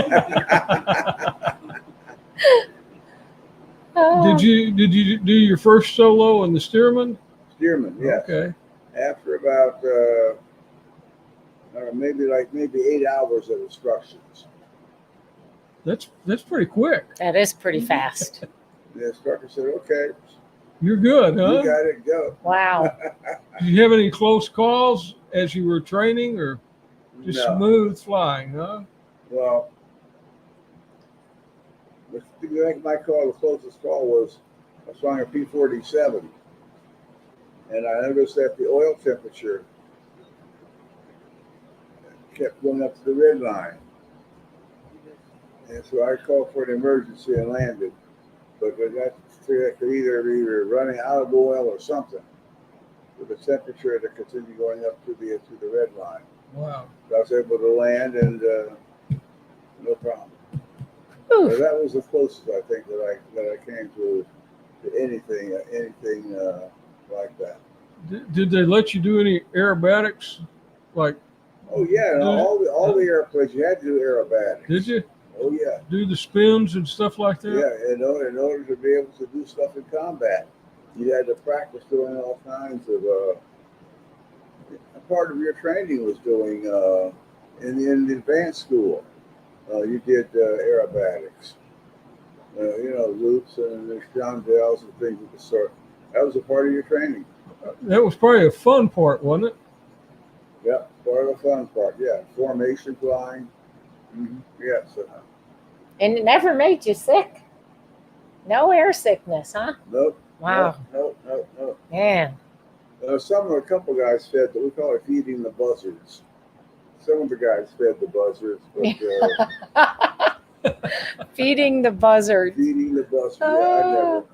Did you do your first solo in the Stearman? Stearman, yes. Okay. After about maybe 8 hours of instructions. That's pretty quick. That is pretty fast. The instructor said, "Okay, You're good, you huh? got it, go." Wow. Did you have any close calls as you were training, or just No. smooth flying, huh? Well, the closest call was I was flying a P-47, and I noticed that the oil temperature kept going up to the red line. And so I called for an emergency and landed. But I got either running out of oil or something with the temperature to continue going up to the red line. Wow. So I was able to land and no problem. So Oof. that was the closest I think that I came to anything like that. Did they let you do any aerobatics? Like, Oh yeah, no, all the airplanes you had to do aerobatics. did you Oh yeah. do the spins and stuff like that? Yeah, in order to be able to do stuff in combat, you had to practice doing all kinds of. A part of your training was doing in the advanced school. You did aerobatics, loops and chandelles and things of the sort. That was a part of your training. That was probably a fun part, wasn't it? Yeah, part of the fun part. Yeah, formation flying. Mm-hmm. Yes. And it never made you sick? No air sickness, huh? Nope. Wow. Nope. Man. A couple guys fed. We call it feeding the buzzards. Some of the guys fed the buzzards, but Feeding the buzzard. feeding the buzzards. Yeah, I never.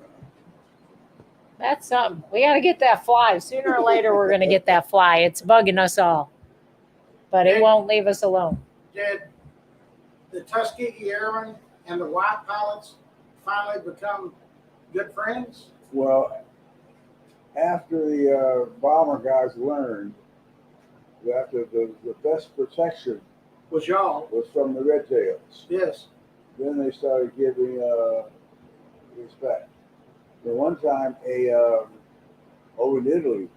That's something. We got to get that fly. Sooner or later, we're going to get that fly. It's bugging us all. But it won't leave us alone. Did the Tuskegee Airmen and the white pilots finally become good friends? Well, after the bomber guys learned that the best protection Was y'all? was from the red tails, Yes. then they started giving respect. The one time, over in Italy,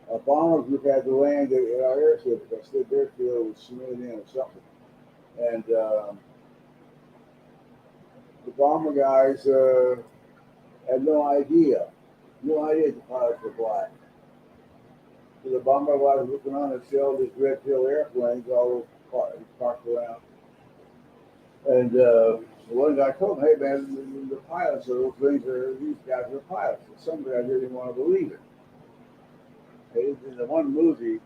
a bomber group had to land at our airfield because their airfield was cemented in or something, and the bomber guys had no idea the pilots were black. So the bomber guys looking on and see all these red tail airplanes all parked around. And one guy told me, "Hey man, the pilots of these guys are pilots." And some guys didn't want to believe it. In the one movie,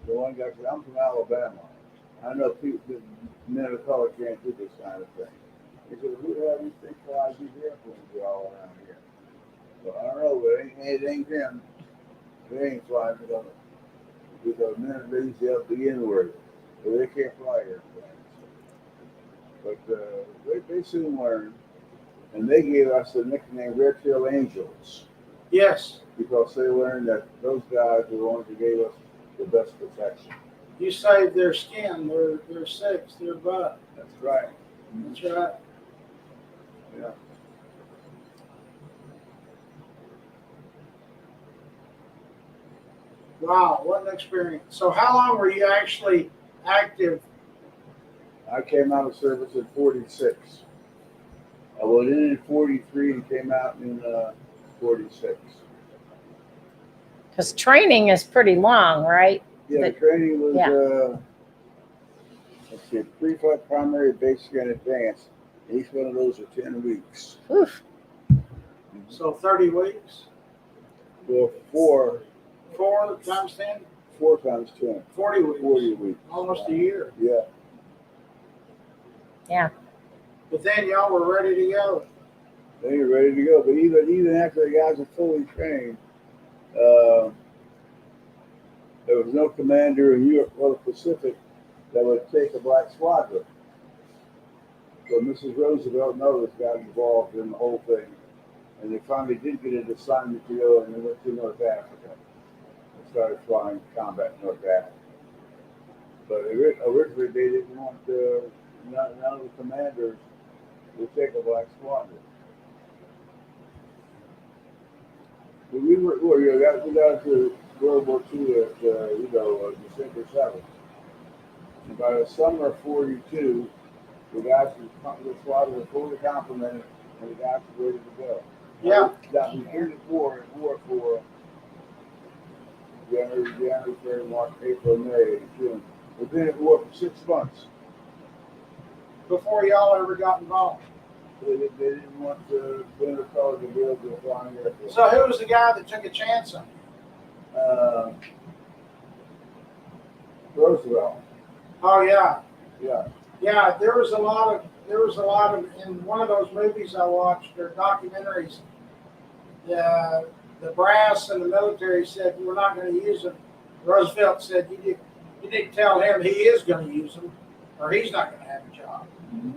the one guy said, "I'm from Alabama. I know men of color can't do this kind of thing." He said, "Who the hell do you think flies these airplanes are all around here?" Well, I don't know, but it ain't them. They ain't flying because men are lazy up to begin with, but they can't fly airplanes. But they soon learned, and they gave us the nickname Red Tail Angels. Yes. because they learned that those guys were the ones who gave us the best protection. You saved their skin, their sex, their butt. That's right. That's right. Yeah. Wow, what an experience. So how long were you actually active? I came out of service in 46. I went in 43 and came out in 46. Because training is pretty long, right? Yeah, the But- training was, yeah. Let's see, pre-flight, primary, basic, and advanced. Each one of those are 10 weeks. Oof. So 30 weeks? Well, four 4 times 10? times 10, 40 weeks. 40 weeks. Almost a year. Yeah. Yeah. But then y'all were ready to go. Then you're ready to go. But even after the guys are fully trained, there was no commander in Europe or the Pacific that would take a black squadron. So Mrs. Roosevelt and others got involved in the whole thing. And they finally did get an assignment to go, and they went to North Africa and started flying combat in North Africa. But originally they didn't want none of the commanders would take a black squadron. But we got to World War II at December 7th. And by the summer of 42, the guys the squadron were fully complemented, and the guys were ready to go. Yeah. That we ended war for January, February, March, April, May, and June. We've been at war for 6 months. Before y'all ever got involved. They didn't want the winter colors to be able to fly in there. So who was the guy that took a chance on you? Roosevelt. Oh yeah. Yeah. Yeah, there was a lot of in one of those movies I watched or documentaries, the brass and the military said we're not going to use them. Roosevelt said you didn't tell him he is going to use them or he's not going to have a job. Mm-hmm.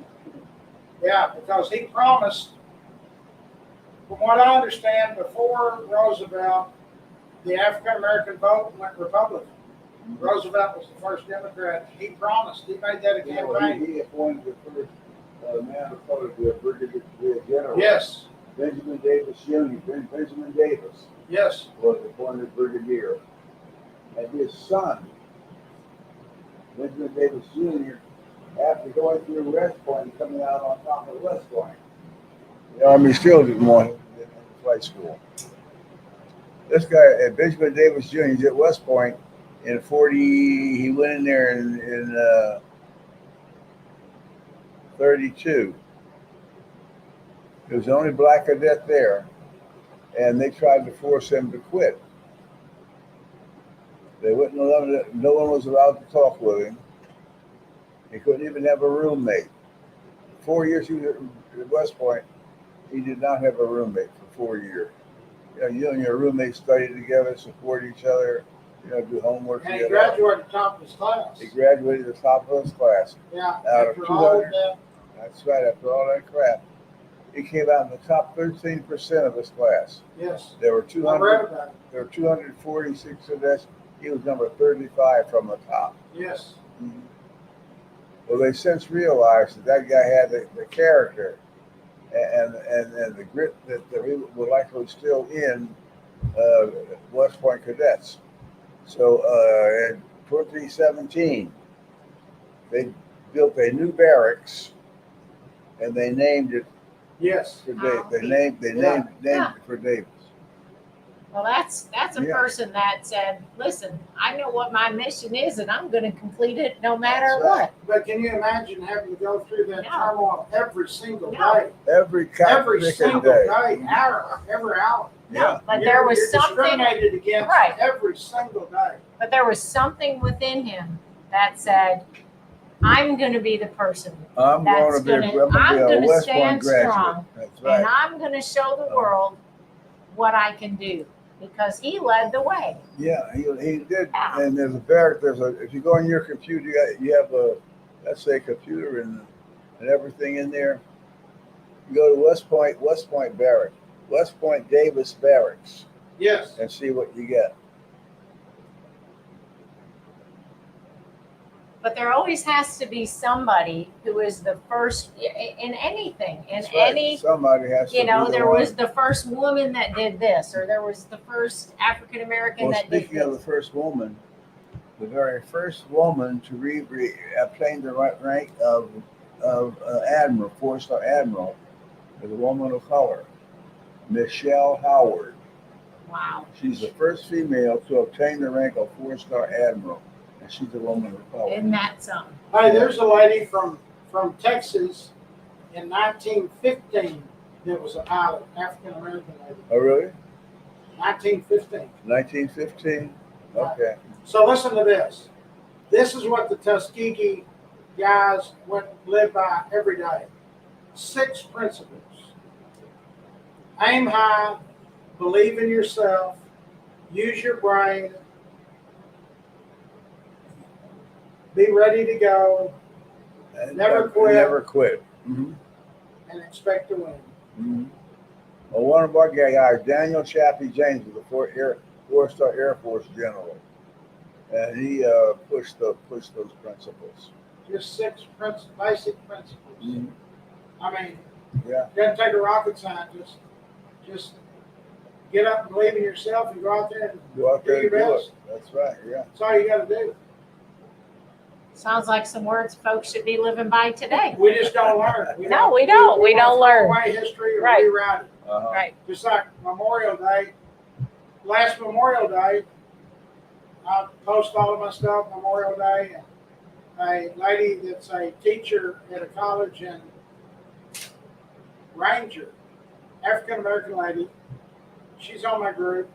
Yeah, because he promised, from what I understand, before Roosevelt, the African American vote went Republican. Roosevelt was the first Democrat. He promised. He made that a campaign. He appointed the first man of color to a brigadier general. Yes. Benjamin Davis Jr. Benjamin Davis Yes. was appointed brigadier. And his son, Benjamin Davis Jr., after going through West Point and coming out on top of West Point, the Army still didn't want him in flight school. This guy, Benjamin Davis Jr., is at West Point in 40, he went in there in 32. He was the only black cadet there, and they tried to force him to quit. They wouldn't allow him, no one was allowed to talk with him. He couldn't even have a roommate. 4 years he was at West Point, he did not have a roommate for 4 years. You and your roommates study together, support each other, do homework And he together. graduated top of his class. He graduated at the top of his class. Yeah. Out of After all of 200. that. That's right, after all that crap. He came out in the top 13% of his class. Yes. There were I 200. read about it. There were 246 cadets. He was number 35 from the top. Yes. Well, they since realized that guy had the character and the grit that he would likely still in West Point cadets. So in 2017, they built a new barracks, and they named it Yes. for Davis. Oh, They named Yeah. it for Davis. Well, that's a Yeah. person that said, listen, I know what my mission is and I'm going to complete it no matter That's right. what. But can you imagine having to go through that No. turmoil every single No. day? Every Every freaking single day. day, hour, every hour. Yeah. But there was You're something, discriminated against Right. every single day. but there was something within him that said, I'm going to be the person I'm That's going to be I'm a gonna West stand Point graduate. strong, That's and right. I'm going to show the world what I can do because he led the way. Yeah, he did. Yeah. And there's a barrack. If you go on your computer, you have a, let's say, computer and everything in there. You go to West Point Barrack. West Point Davis Barracks Yes. and see what you get. But there always has to be somebody who is the first in anything, in That's right. any, Somebody has to you know, be the there one. was the first woman that did this, or there was the first African American Well, that did speaking of the this. first woman, the very first woman to obtain the rank of admiral, 4-star admiral, is a woman of color, Michelle Howard. Wow. She's the first female to obtain the rank of 4-star admiral, and she's a woman of color. Isn't that something? Hey, there's a lady from Texas in 1915 that was a pilot, African American lady. Oh, really? 1915. 1915? Okay. So listen to this. This is what the Tuskegee guys live by every day. 6 principles. Aim high, believe in yourself, use your brain, be ready to go, And Never quit. Never quit. Mm-hmm. and expect to win. Mm-hmm. Well, one of our guys, Daniel Chappie James, was a 4-star Air Force general, and he pushed those principles. Just 6 basic principles. Mm-hmm. I mean, Yeah. it doesn't take a rocket scientist. Just get up and believe in yourself and go out there and Go out there do and your do best. it. That's right. Yeah. That's all you got to do. Sounds like some words folks should be living by today. We just don't learn. No, we don't. We don't learn. Away history or Right. rewrite it. Uh-huh. Right. Just like Memorial Day. Last Memorial Day, I post all of my stuff Memorial Day, and a lady that's a teacher at a college in Ranger, African American lady, she's on my group.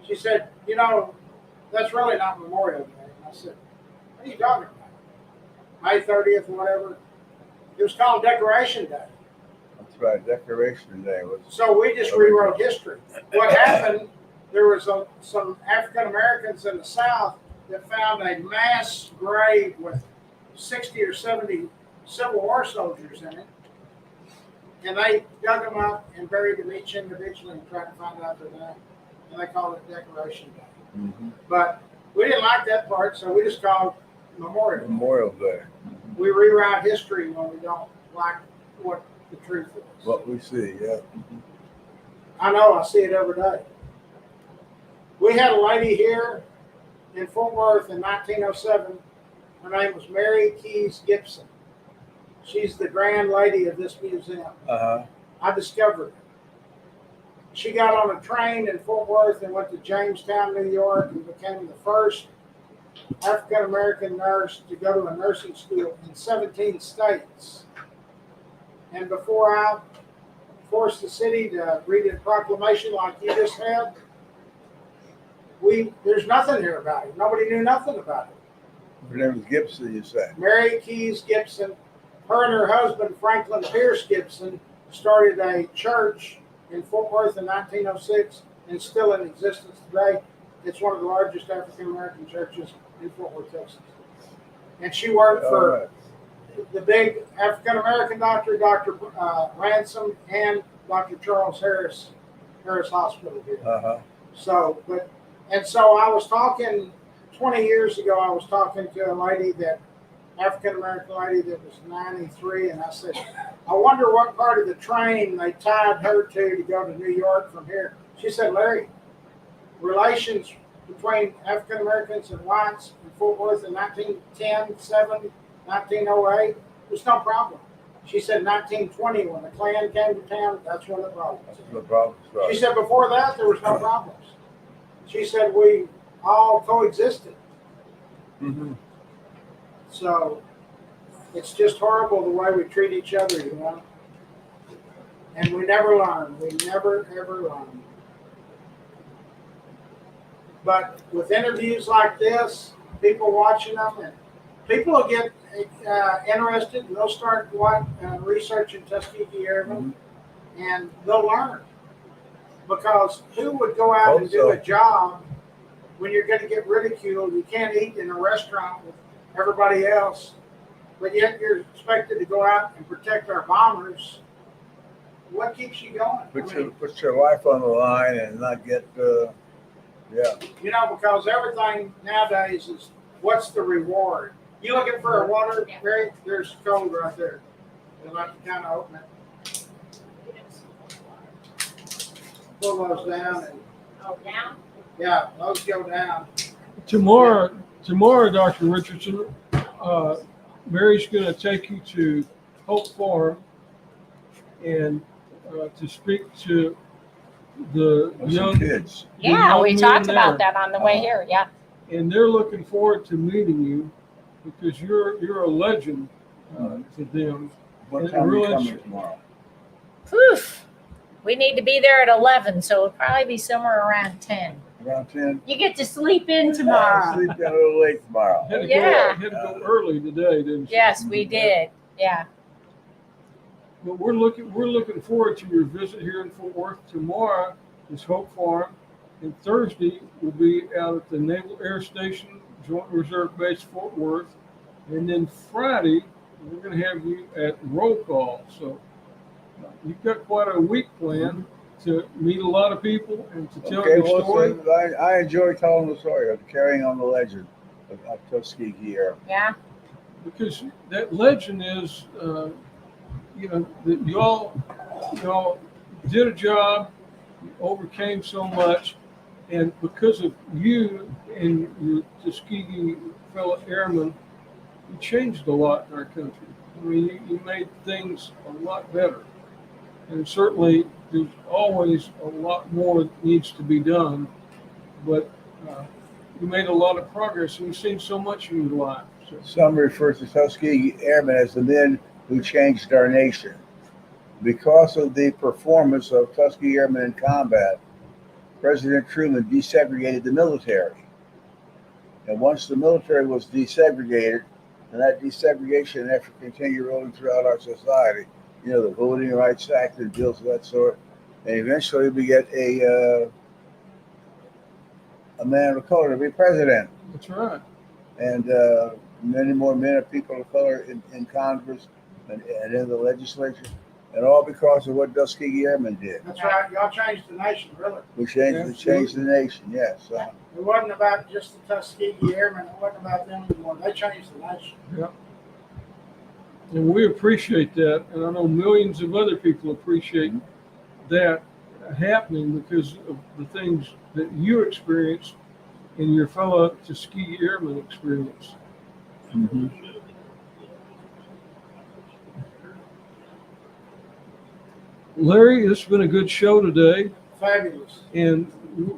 She said, you know, that's really not Memorial Day. And I said, what are you talking about? May 30th or whatever. It was called Decoration Day. That's right. Decoration Day was. So we just rewrote history. What happened, there was some African Americans in the South that found a mass grave with 60 or 70 Civil War soldiers in it. And they dug them up and buried them each individually and tried to find out their name. And they called it Decoration Day. Mm-hmm. But we didn't like that part, so we just called Memorial Day. Memorial Day. We rewrite history when we don't like what the truth is. What we see, yeah. I know, I see it every day. We had a lady here in Fort Worth in 1907. Her name was Mary Keyes Gibson. She's the grand lady of this museum. Uh-huh. I discovered her. She got on a train in Fort Worth and went to Jamestown, New York, and became the first African American nurse to go to a nursing school in 17 states. And before I forced the city to read a proclamation like you just had, there's nothing here about it. Nobody knew nothing about it. Her name was Gibson, you say? Mary Keyes Gibson, her and her husband, Franklin Pierce Gibson, started a church in Fort Worth in 1906 and still in existence today. It's one of the largest African American churches in Fort Worth, Texas. And she worked for the big African American doctor, Dr. Ransom, and Dr. Charles Harris Hospital here. Uh-huh. So I was talking 20 years ago, I was talking to a lady African American lady that was 93, and I said, I wonder what part of the train they tied her to go to New York from here. She said, Larry, relations between African Americans and whites in Fort Worth in 1910, 7, 1908, there's no problem. She said 1920, when the Klan came to town, that's when the problem was. No problem. She said before that, there was no problems. She said we all coexisted. Mm-hmm. So it's just horrible the way we treat each other, you know. And we never learn. We never, ever learn. But with interviews like this, people watching them, and people will get interested, and they'll start researching Tuskegee Airmen, and they'll learn. Because who would go out and do a job when you're going to get ridiculed? You can't eat in a restaurant with everybody else, but yet you're expected to go out and protect our bombers. what keeps you going? Put your life on the line and not get, yeah. You know, because everything nowadays is, what's the reward? You looking for a water, Barry? There's code right there. You'll have to kind of open it. Pull those down and, Oh, down? yeah, those go down. Tomorrow, Dr. Richardson, Mary's going to take you to Hope Farm and to speak to the Some young kids. Yeah, we young talked men about there. that on the way here. Yeah. And they're looking forward to meeting you because you're a legend to them. What And time are you really- coming tomorrow? Whew. We need to be there at 11, so it'll probably be somewhere around 10. Around 10? You get to sleep in tomorrow. Sleep in a little late tomorrow. Had to Yeah. go early today, didn't you? Yes, we did. Yeah. But we're looking forward to your visit here in Fort Worth. Tomorrow is Hope Farm, and Thursday we'll be out at the Naval Air Station, Joint Reserve Base, Fort Worth, and then Friday we're going to have you at Roll Call. So you've got quite a week planned to meet a lot of people and to tell Okay, your well, story. so I enjoy telling the story of carrying on the legend of Tuskegee Airmen. Yeah. Because that legend is, that y'all did a job, you overcame so much, and because of you and your Tuskegee fellow airmen, you changed a lot in our country. I mean, you made things a lot better. And certainly, there's always a lot more that needs to be done, but you made a lot of progress, and you've seen so much in your life. So, Some refer to Tuskegee Airmen as the men who changed our nation. Because of the performance of Tuskegee Airmen in combat, President Truman desegregated the military. And once the military was desegregated, and that desegregation effort continued rolling throughout our society, the Voting Rights Act and bills of that sort, and eventually we get a man of color to be president. that's right. And many more men of people of color in Congress and in the legislature, and all because of what Tuskegee Airmen did. That's right. Y'all changed the nation, really. We changed the nation, yes. It wasn't about just the Tuskegee Airmen. It wasn't about them anymore. They changed the nation. And we appreciate that, and I know millions of other people appreciate that happening because of the things that you experienced and your fellow Tuskegee Airmen experienced. Mm-hmm. Larry, it's been a good show today, Fabulous. and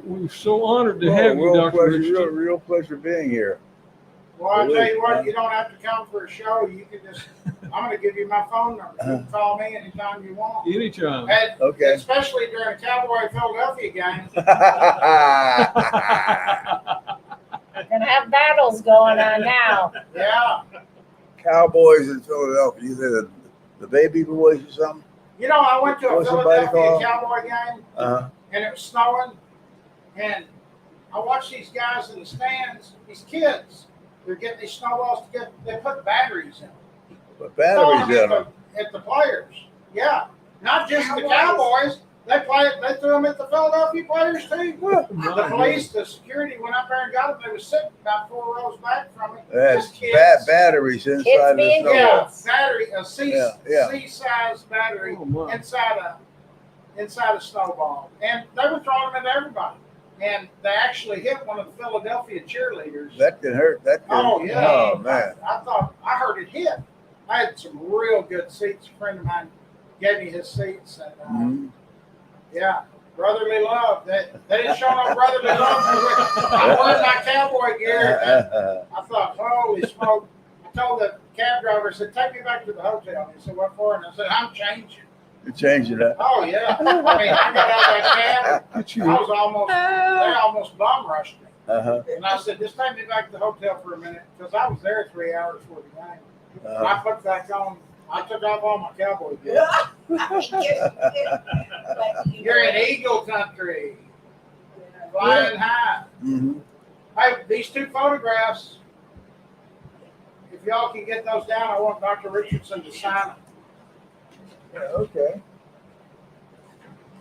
we're so honored to have you, Dr. Richardson. Real pleasure being here. Well, I tell you what, you don't have to come for a show. You can just, I'm going to give you my phone number. You can call me anytime you want. Anytime. And Okay. especially during a Cowboy Philadelphia game. We're going to have battles going on now. Yeah. Cowboys in Philadelphia. You say the baby boys or something? You know, I went to a What's somebody Philadelphia called? Cowboy game, Uh-huh. and it was snowing, and I watched these guys in the stands, these kids. They're getting these snowballs together. They put batteries in them. But batteries in Throwing them. at the players. Yeah. Not just the Cowboys. They threw them at the Philadelphia players too. The police, the security went up there and got them. They were sitting about 4 rows back from me. That's Just kids. batteries inside Kids the being snowball. Yeah, battery, a Yeah. C-size battery Oh, my. inside a snowball, and they were throwing them at everybody. And they actually hit one of the Philadelphia cheerleaders. That can hurt. Oh yeah. Oh man. I thought I heard it hit. I had some real good seats. A friend of mine gave me his seats, and Mhm. yeah, brotherly love. They didn't show no brotherly love. I wearing my cowboy gear. And I thought, holy smoke! I told the cab driver, I said, "Take me back to the hotel." He said, "What for?" And I said, "I'm changing." You're changing that. Oh yeah. I mean, I got out of that cab. Get I you. was almost. They almost bum rushed me. Uh-huh. And I said, "Just take me back to the hotel for a minute," because I was there 3 hours for the game. And Uh-huh. I put back on. I took off all my cowboy gear. You're in Eagle Country, flying high. Mhm. Hey, these 2 photographs. If y'all can get those down, I want Dr. Richardson to sign them. Yeah, okay.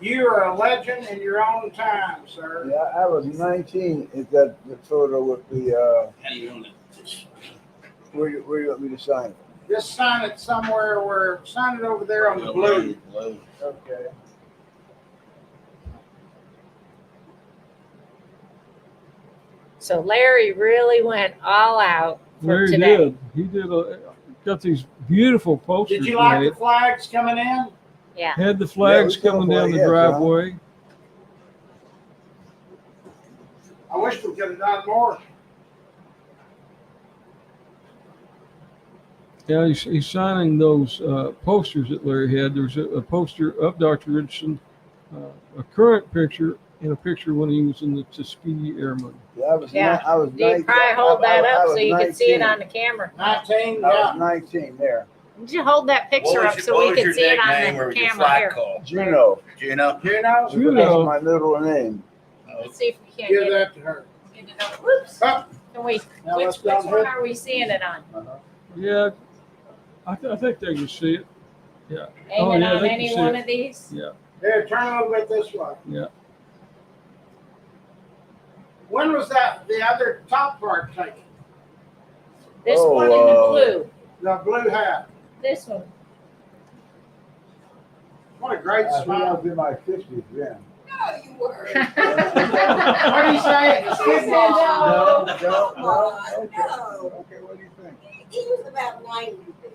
You are a legend in your own time, sir. Yeah, I was 19 at that the photo with the, How do you own it? where you want me to sign it? Just sign it somewhere where, sign it over there on the blue. Blue. Okay. So Larry really went all out for Larry today. did. He did. Got these beautiful posters Did you like made. the flags coming in? Yeah. Had the flags Yeah, we got coming down the flag, yeah, John. driveway. I wish we could have done more. Yeah, he's signing those posters that Larry had. There's a poster of Dr. Richardson, a current picture, and a picture when he was in the Tuskegee Airmen. Yeah, I was, Yeah. I was You 19. probably hold that I up was so you can see it 19. on the camera. 19, I yeah. was 19 there. Did you hold that picture up so we can see it on the camera here? Juno. Juno. You know? Juno. That's my middle name. Let's see if we can Give get it. that to her. Get it up. Whoops. Up. Can we? Now Which let's go one ahead. are we seeing it on? Yeah, I think they can see it. Hanging yeah, on they can any see one it. of these? Yeah, Here, turn a little bit this way. yeah. When was that, the other top part taken? This Oh, one in the blue. The blue hat. This one. What a great I think I smile. was in my 50s then. No, you were. What do you say? It's He good said ball. no. No, on, okay. no. Okay, what do you think? He was about 90 there.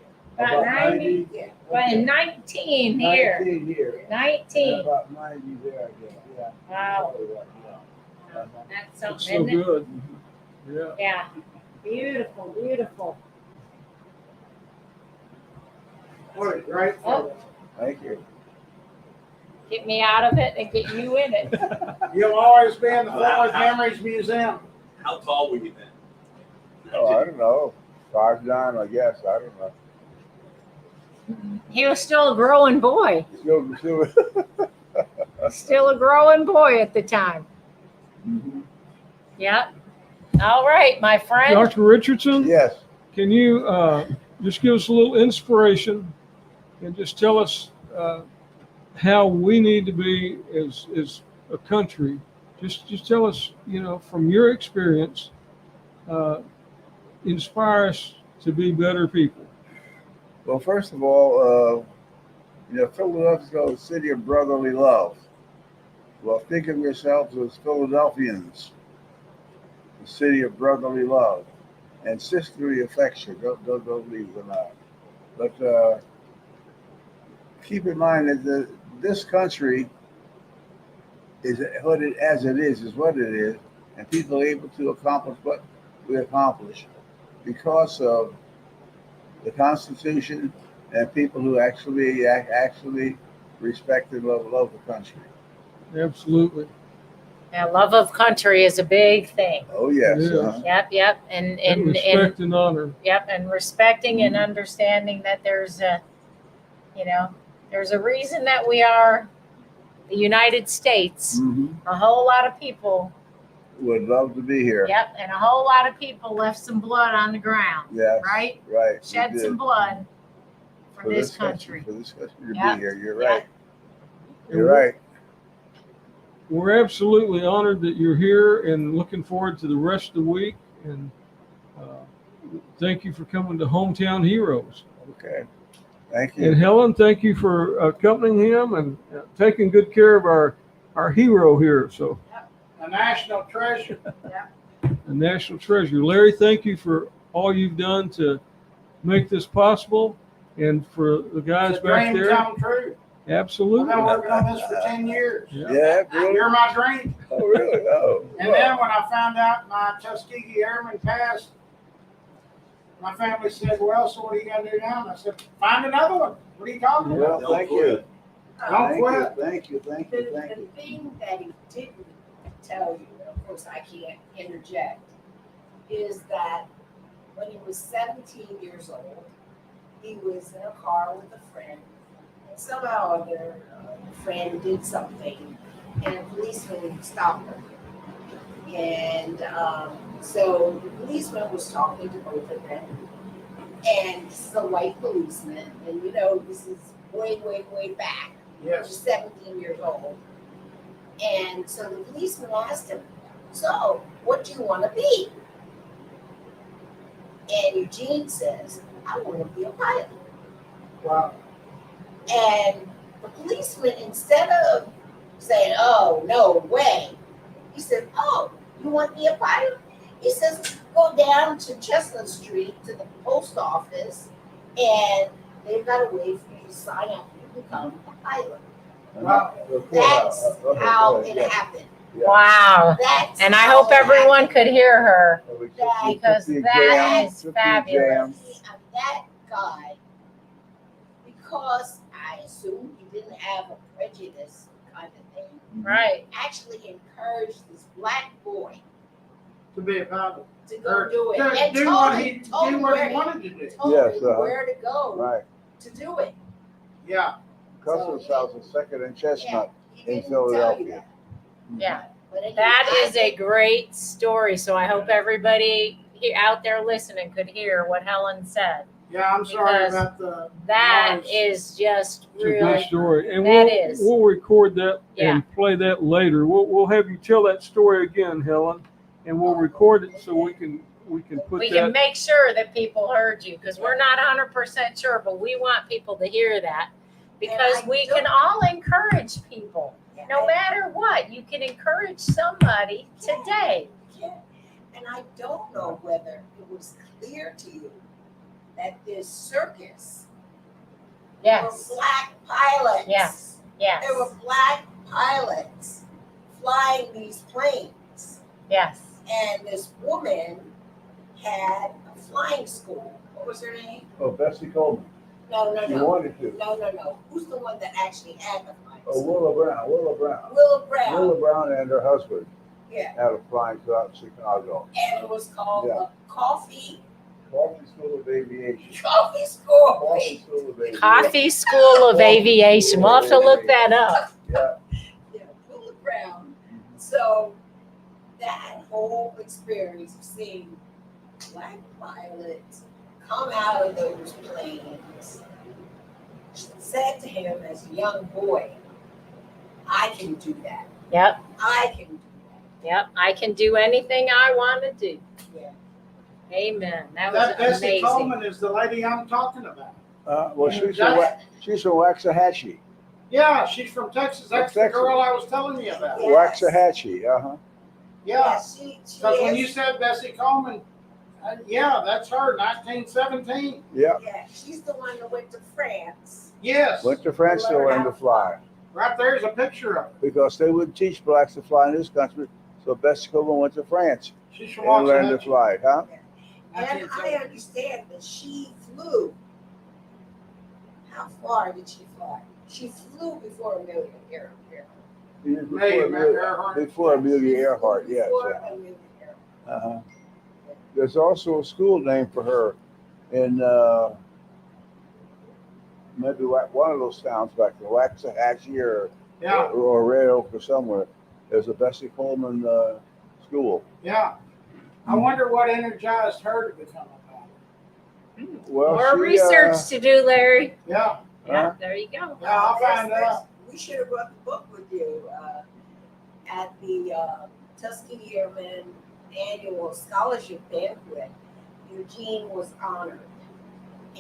About 90. Yeah. But 19 here. 19 here. 19. About 90 there, I guess, yeah. Wow. Yeah. That's It's something, so isn't it? good. Yeah. Yeah. Beautiful, beautiful. What a great photo. Thank you. Get me out of it and get you in it. You'll always be in the Fort Worth Memories Museum. How tall were you then? Oh, I don't know. 5'9", I guess. I don't know. He was still a growing boy. Still a growing boy at the time. Mhm. Yep. All right, my friend. Dr. Richardson, Yes. can you just give us a little inspiration and just tell us how we need to be as a country? Just tell us, from your experience, inspire us to be better people. Well, first of all, Philadelphia is called the city of brotherly love. Well, think of yourselves as Philadelphians, the city of brotherly love and sisterly affection. Don't leave them out. But keep in mind that this country is what it is what it is, and people are able to accomplish what we accomplish because of the Constitution and people who actually respect and love the country. Absolutely. Yeah, love of country is a big thing. Oh yes. Yeah. Yep. And respect and honor. Yep, and respecting and understanding that there's a reason that we are the United States. Mhm. A whole lot of people, Would love to be here. yep, and a whole lot of people left some blood on the ground, Yes. right? Right. we Shed did. some blood for this country. For this country to Yeah. be here. You're Yeah. right. You're right. We're absolutely honored that you're here and looking forward to the rest of the week. And thank you for coming to Hometown Heroes. Okay. Thank And you. Helen, thank you for accompanying him and taking good care of our hero here. So A national treasure. a national treasure. Larry, thank you for all you've done to make this possible. And for the guys It's a back dream there, come true. I've absolutely. been working on this for 10 years. Yeah. Yeah, really? You're my dream. Oh, really? Oh. And then when I found out my Tuskegee Airman passed, my family said, well, so what are you going to do now? And I said, find another one. What are you talking about? Well, thank you. Don't quit. Thank you. Thank you. Thank The you. thing that he didn't tell you, of course I can't interject, is that when he was 17 years old, he was in a car with a friend. And somehow or other, the friend did something, and a policeman stopped him. And so the policeman was talking to both of them. And this is a white policeman, and this is way, way, way back. He was 17 years old. And so the policeman asked him, so what do you want to be? And Eugene says, I want to be a pilot. Wow. And the policeman, instead of saying, oh, no way, he said, oh, you want to be a pilot? He says, go down to Chestnut Street to the post office, and they've got a way for you to sign up to become a pilot. Wow. That's how it happened. Wow. That's And I how hope it everyone happened. could hear her That- because that is fabulous. That guy, because I assume he didn't have a prejudice kind of thing, Right. actually encouraged this black boy To be a pilot. to go do it. To And do told what him, he told do him what where he wanted to do. told Yes, him where to go Right. to do it. Yeah. Customs House is second and Chestnut He in didn't tell you Philadelphia. that. Yeah. But anyway, That is I a think- great story. So I hope everybody out there listening could hear what Helen said. Yeah, I'm sorry Because about the That noise. is just It's a good really, story. And that we'll, is. we'll record that Yeah. and play that later. We'll have you tell that story again, Helen, and we'll record it so we can put we that. can make sure that people heard you because we're not 100% sure, but we want people to hear that because I we don't- can all encourage people. No matter what, you can encourage somebody today. Yeah. And I don't know whether it was clear to you that this circus Yes. were black pilots. Yes. Yes. There were black pilots flying these planes. Yes. And this woman had a flying school. What was her name? Oh, Bessie Coleman. No. She wanted to. No. Who's the one that actually had the flying Oh, school? Willa Brown. Willa Brown. Willa Brown and her husband Yeah. had a flying club in Chicago. And it was called Yeah. the Coffee Coffee School of Aviation. School. Coffee School of Aviation. Coffee School of Aviation. We'll have to look that up. Yeah. Yeah, Willa Brown. So that whole experience of seeing black pilots come out of those planes said to him as a young boy, I can do that. Yep. I can do Yep. I can do anything I want to do. Yeah. Amen. That That was Bessie amazing. Coleman is the lady I'm talking about. Well, she's from Waxahachie. Yeah, she's from Texas. That's the Texas. girl I was telling you about. Yes. Waxahachie, Yeah, that. She because when you is, said Bessie Coleman, yeah, that's her, 1917. yeah. yeah, she's the one that went to France. Yes, Went to France to learn to fly right there's a picture of her. because they wouldn't teach blacks to fly in this country. So Bessie Coleman went to France She's from and learned to Waxahachie. fly, huh? And I understand that she flew. How far did she fly? She flew before Amelia Earhart. Before Amelia Earhart, yes. Before Amelia Earhart. Uh-huh. There's also a school named for her in maybe one of those towns back in Waxahachie Yeah, or Red Oak or somewhere. There's a Bessie Coleman school. yeah. I wonder what energized her to become a pilot. Well, More she, research to do, Larry. Yeah, Yeah, there you go. yeah, I'll find out. We should have brought the book with you at the Tuskegee Airman annual scholarship banquet. Eugene was honored,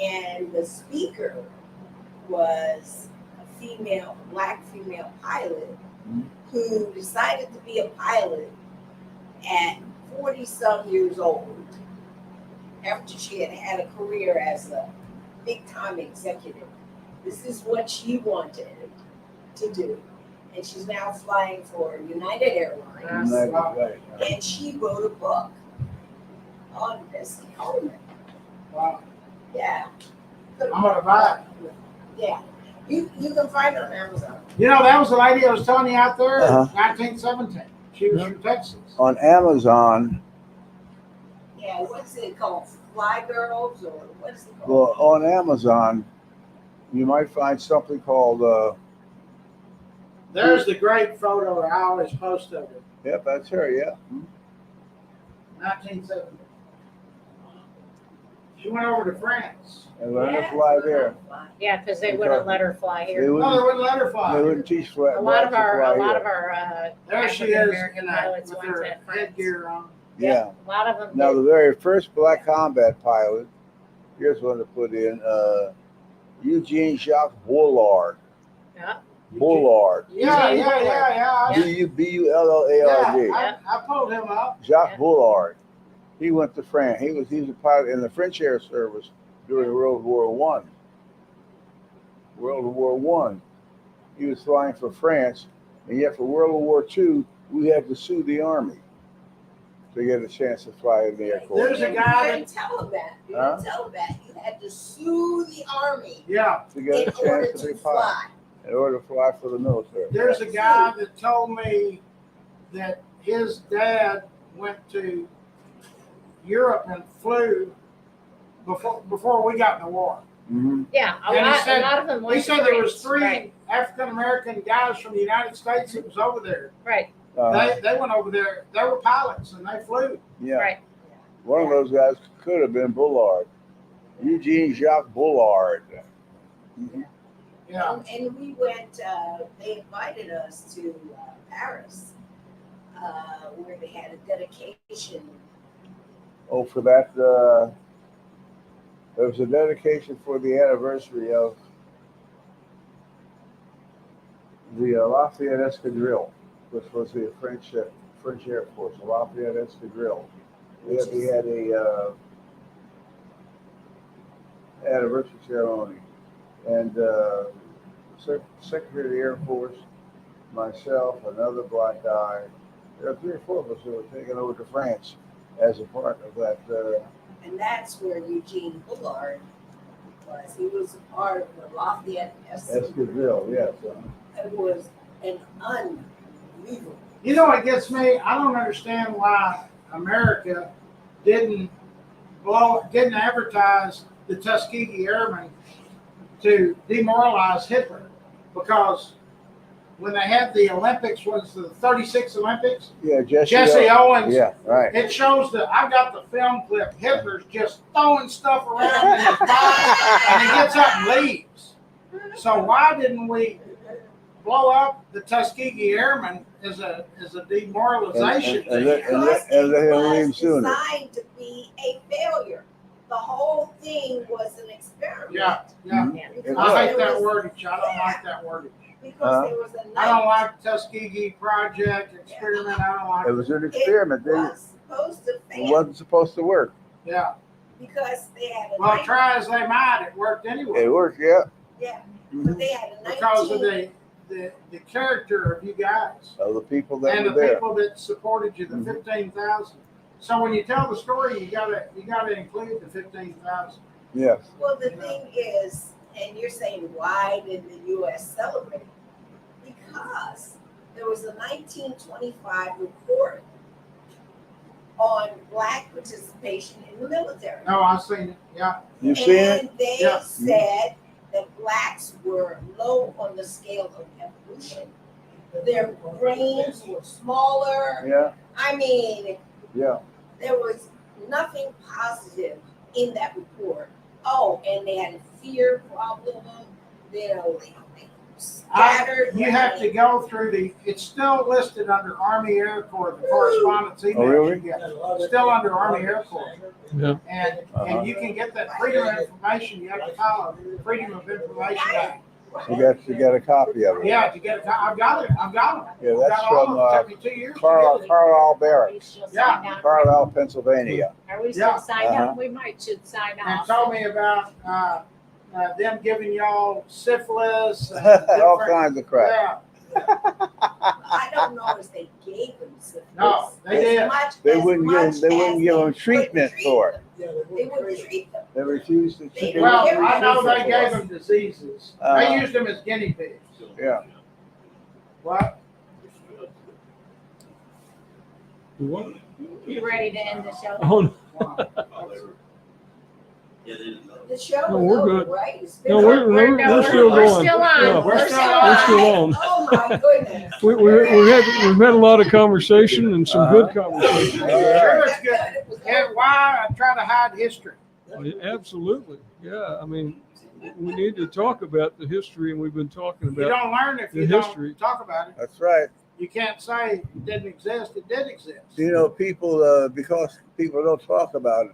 and the speaker was a black female pilot who decided to be a pilot at 40-some years old after she had had a career as a big-time executive. This is what she wanted to do. And she's now flying for United Airlines. United, right. And she wrote a book on Bessie Coleman. Wow. Yeah. I'm gonna buy it. Yeah. You can find it on Amazon. You know, that was the lady I was telling you out there, Uh-huh. 1917. She was from Texas. On Amazon, Yeah, what's it called? Fly Girls or what is it called? well, on Amazon, you might find something called, There's the great photo I always post of it. yep, that's her, yeah. 1970. She went over to France. and learned to fly there. Yeah, because they wouldn't let her fly They here. No, they wouldn't, wouldn't let her they fly. wouldn't teach fly. A lot of blacks to our, fly a lot here. of our There she African is American in that, pilots with went her to France. headgear on. Yeah. A lot of them Now, did. the very first black combat pilot, here's one to put in, Eugene Jacques Bullard. Yeah. Bullard. Yeah, Eugene Bullard. yeah. B-U-L-L-A-R-D. Yeah, I pulled him up. Jacques Yeah. Bullard. He went to France. He was a pilot in the French Air Service during World War One. World War One. He was flying for France, and yet for World War II, we had to sue the Army to get a chance to fly in the Air Force. There's a You guy didn't tell him that. You Huh? didn't tell him that. You had to sue the Army Yeah, To get a in order chance to to be pilot, fly. in order to fly for the military. there's a guy that told me that his dad went to Europe and flew before we got in the war. Mm-hmm. Yeah, a And he lot, said- a lot of them went He to said there was France. 3 Right, African American guys from the United States that was over there. right, They went over there. They were pilots and they flew. Yeah. right. One of those guys could have been Bullard. Eugene Jacques Bullard. Mhm. Yeah. And we went, they invited us to Paris, where they had a dedication. Oh, for that, there was a dedication for the anniversary of the Lafayette Escadrille, which was the French Air Force, the Lafayette Escadrille. We had a anniversary ceremony, and Secretary of the Air Force, myself, another black guy, there were 3 or 4 of us who were taken over to France as a part of that. And that's where Eugene Bullard was. He was a part of the Lafayette Escadrille, yes. It was an unbelievable. You know what gets me? I don't understand why America didn't advertise the Tuskegee Airmen to demoralize Hitler, because when they had the Olympics, was the 36 Olympics? Yeah, Jesse Owens. Yeah, right. It shows that I've got the film clip. Hitler's just throwing stuff around in his body, and he gets up and leaves. So why didn't we blow up the Tuskegee Airmen as a demoralization And thing? let him It leave was sooner. designed to be a failure. The whole thing was an experiment. Yeah. It I hate was. that wordage. I don't like that wordage. Because there was a I don't like Tuskegee Project experiment. I don't like It was an experiment. It was supposed to It fail wasn't supposed to work. Yeah. because they had a Well, try as they might, it worked anyway. It worked, yeah. yeah, Mhm. but they had a Because of 19 the character of you guys Of the people that and were the there. people that supported you, the Mhm. 15,000. So when you tell the story, you gotta include the 15,000. Yes. Well, the thing is, and you're saying, why did the U.S. celebrate? Because there was a 1925 report on black participation in the military. No, I've seen it. Yeah. You seen it? And they Yeah. said that blacks were low on the scale of evolution. Their brains were smaller. Yeah, I mean, yeah. there was nothing positive in that report. Oh, and they had a fear problem. You know, they scattered. You have to go through it's still listed under Army Air Corps, the correspondence email. Oh, really? you get. Still under Army Air Corps. Yeah. And you can get that freedom of information. You have to follow the Freedom of Information Act. You got a copy of it. Yeah, to get I've got it. I've got them. Yeah, that's I've got all from, of them. It took me 2 years. to Carlisle get it. Barracks, Still Yeah. sign up? Carlisle, Pennsylvania. Are we Yeah. still signed Uh-huh. up? We might should sign And off. told me about them giving y'all syphilis. And All different- kinds of crap. Yeah. I don't know if they gave them syphilis. No, they did. They wouldn't give them treatment for it. They wouldn't treat them. They refused to treat it. Well, I know they gave them diseases. They Uh-huh. used them as guinea pigs. Yeah. What? What? You ready to end the show? Oh, The show No, was we're over, good. right? It's no, been we're over. still we're going. still on. Yeah. We're still We're still on. Oh my goodness. We've had a lot of conversation and some good conversation. Sure, it's good. And why I try to hide history. Absolutely. Yeah. I mean, we need to talk about the history, and we've been talking You about don't learn if the you history. don't talk about it. That's right. You can't say it didn't exist. It did exist. You know, people, because people don't talk about it.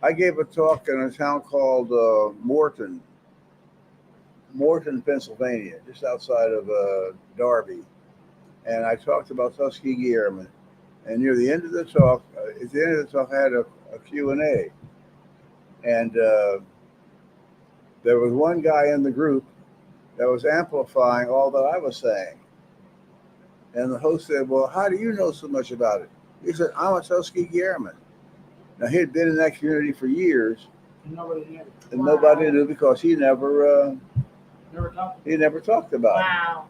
I gave a talk in a town called Morton, Pennsylvania, just outside of Darby. And I talked about Tuskegee Airmen. And near the end of the talk, I had a Q&A. And there was one guy in the group that was amplifying all that I was saying. And the host said, well, how do you know so much about it? He said, I'm a Tuskegee Airman. Now, he had been in that community for years, Nobody knew. and nobody knew because he never talked about it. Wow.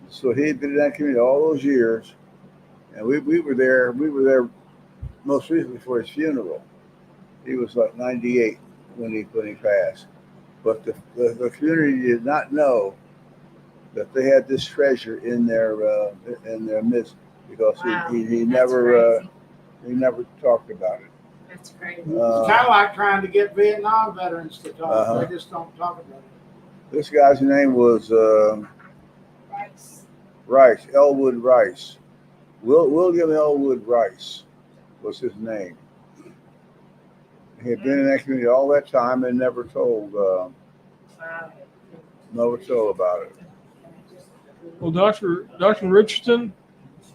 So he had been in that community all those years, and we were there. We were there most recently for his funeral. He was like 98 when he passed. But the community did not know that they had this treasure in their midst because Wow. he That's never crazy. he never talked about it. That's crazy. It's kind of like trying to get Vietnam veterans to talk. Uh-huh. They just don't talk about it. This guy's name was Rice, Elwood Rice. William Elwood Rice was his name. He had been in that community all that time and never told about it. Well, Dr. Richardson,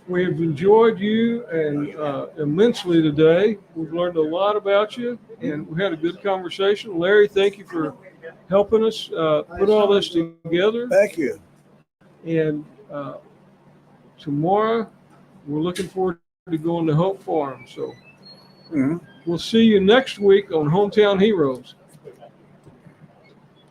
we have enjoyed you and immensely today. We've learned a lot about you, and we had a good conversation. Larry, thank you for helping us put all this together. Thank you. And tomorrow, we're looking forward to going to Hope Farm. So Mhm. we'll see you next week on Hometown Heroes.